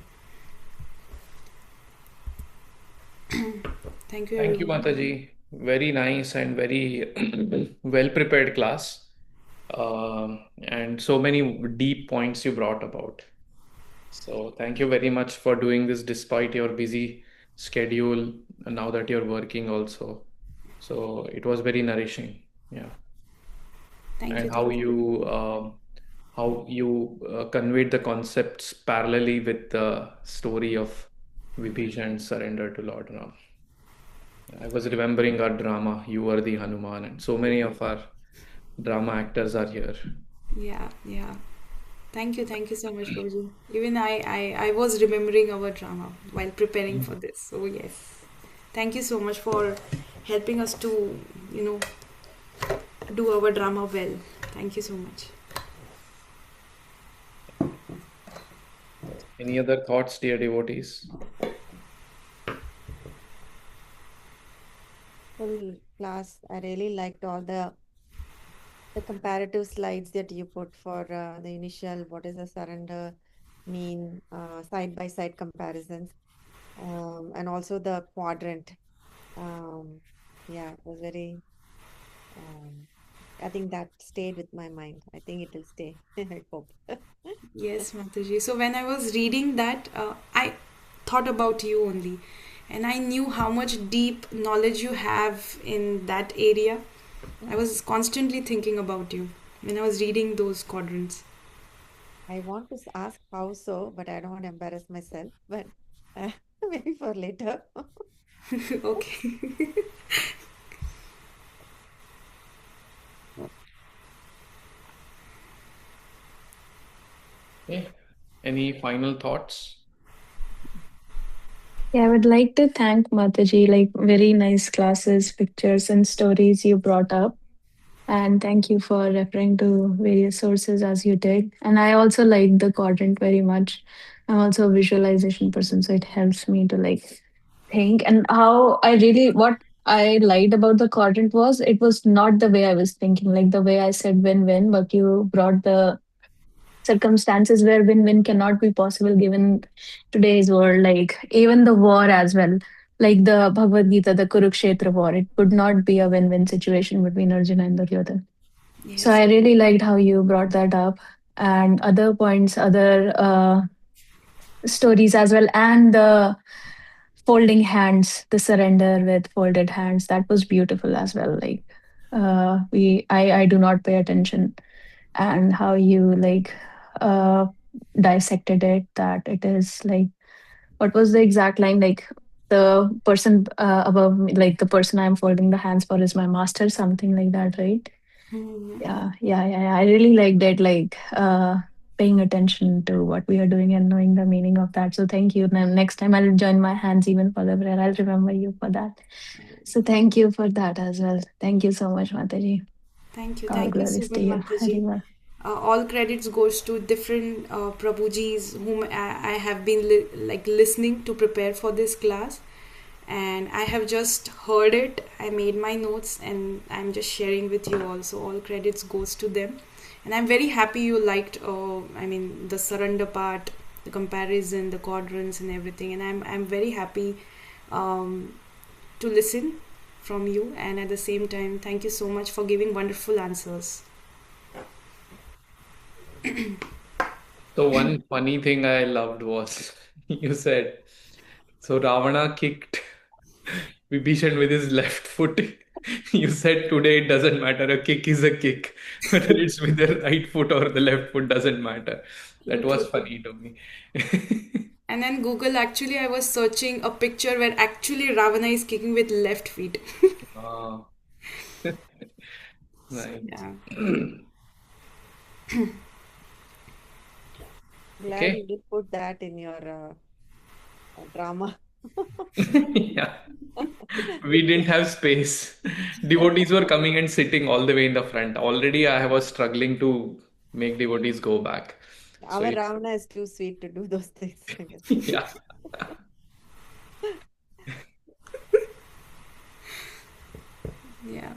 [SPEAKER 1] Thank you,
[SPEAKER 3] Thank you,
[SPEAKER 1] everyone.
[SPEAKER 3] Mataji. Very nice and very well prepared class. And so many deep points you brought about. So thank you very much for doing this despite your busy schedule and now that you're working also. So it was very nourishing. Yeah.
[SPEAKER 1] Thank
[SPEAKER 3] And
[SPEAKER 1] you.
[SPEAKER 3] how you conveyed the concepts parallelly with the story of Vibhishan's surrender to Lord Ram. I was remembering our drama, You Are the Hanuman, and so many of our drama actors are here.
[SPEAKER 1] Yeah. Thank you so much, Prabhuji. Even I was remembering our drama while preparing for this. So yes. Thank you so much for helping us to, you know, do our drama well. Thank you so much.
[SPEAKER 3] Any other thoughts, dear devotees?
[SPEAKER 6] Full class. I really liked all the comparative slides that you put for the initial, what is the surrender mean, side by side comparisons, and also the quadrant. Yeah, it was very, I think that stayed with my mind. I think it will stay. I hope.
[SPEAKER 1] Yes, Mataji. So when I was reading that, I thought about you only, and I knew how much deep knowledge you have in that area. I was constantly thinking about you when I was reading those quadrants.
[SPEAKER 6] I want to ask how so, but I don't want to embarrass myself. But maybe for later.
[SPEAKER 1] Okay.
[SPEAKER 3] Okay. Any final thoughts?
[SPEAKER 8] Yeah, I would like to thank Mataji, like very nice classes, pictures, and stories you brought up. And thank you for referring to various sources as you did. And I also like the quadrant very much. I'm also a visualization person, so it helps me to like think. And how I really, what I liked about the quadrant was it was not the way I was thinking, like the way I said win-win, but you brought the circumstances where win-win cannot be possible given today's world, like even the war as well. like the Bhagavad Gita, the Kurukshetra war, it could not be a win-win situation between Arjuna and Duryodhana. So
[SPEAKER 1] Yes.
[SPEAKER 8] I really liked how you brought that up, and other points, other stories as well, and the folding hands, the surrender with folded hands. That was beautiful as well. Like I do not pay attention, and how you like uh, dissected it. That it is like, what was the exact line? Like the person above me, like the person I'm folding the hands for is my master, something like that, right?
[SPEAKER 1] Mhm.
[SPEAKER 8] Yeah. I really liked it, like paying attention to what we are doing and knowing the meaning of that. So thank you. Now, next time I'll join my hands even for the prayer. I'll remember you for that. So thank you for that as well. Thank you so much, Mataji.
[SPEAKER 1] Thank you.
[SPEAKER 8] All
[SPEAKER 1] Thank you so
[SPEAKER 8] glories to
[SPEAKER 1] much,
[SPEAKER 8] you.
[SPEAKER 1] Mataji.
[SPEAKER 8] Hariva.
[SPEAKER 1] All credits goes to different Prabhujis whom I have been like listening to prepare for this class, and I have just heard it. I made my notes and I'm just sharing with you also. All credits goes to them, and I'm very happy you liked. I mean the surrender part, the comparison, the quadrants, and everything. And I'm very happy um, to listen from you. And at the same time, thank you so much for giving wonderful answers.
[SPEAKER 3] So one funny thing I loved was you said, so Ravana kicked Vibhishan with his left foot. You said today it doesn't matter, a kick is a kick. Whether it's with the right foot or the left foot doesn't matter.
[SPEAKER 1] True,
[SPEAKER 3] That was
[SPEAKER 1] true, true.
[SPEAKER 3] funny to me.
[SPEAKER 1] And then Google, actually, I was searching a picture where actually Ravana is kicking with left feet.
[SPEAKER 3] Ah, nice.
[SPEAKER 1] Yeah.
[SPEAKER 6] Glad
[SPEAKER 3] Okay.
[SPEAKER 6] you did put that in your drama.
[SPEAKER 3] Yeah. We didn't have space. Devotees were coming and sitting all the way in the front. Already I was struggling to make devotees go back. So
[SPEAKER 6] Our
[SPEAKER 3] it's,
[SPEAKER 6] Ravana is too sweet to do those things, I guess.
[SPEAKER 3] yeah.
[SPEAKER 1] Yeah.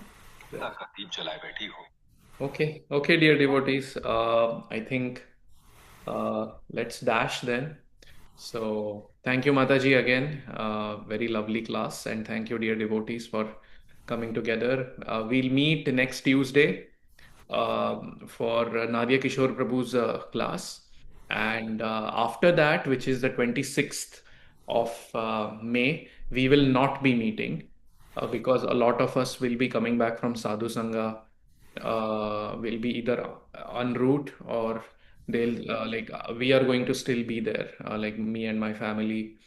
[SPEAKER 3] Okay. Okay, dear devotees. I think let's dash then. So thank you, Mataji, again. Very lovely class. And thank you, dear devotees, for coming together. We'll meet next Tuesday for Nadia Kishore Prabhu's class. And after that, which is the 26th of May, we will not be meeting because a lot of us will be coming back from Sadhu Sangha. Will be either en route or they'll we are going to still be there, like me and my family.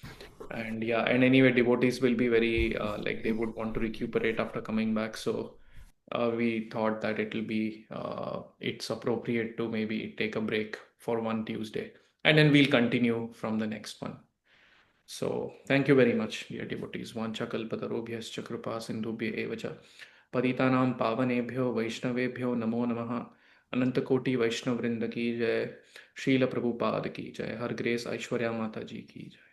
[SPEAKER 3] And yeah, and anyway, devotees will be very like they would want to recuperate after coming back. So we thought that it's appropriate to maybe take a break for one Tuesday, and then we'll continue from the next one. So thank you very much, dear devotees. Vancha kalpatarobhyascha kripa sindhubhya eva cha पतितानां पावनेभ्यो वैष्णवेभ्यो नमो नमः अनंत कोटि वैष्णव वृंद की जय शील प्रभुपाद की जय हर ग्रेस ऐश्वर्या माता जी की जय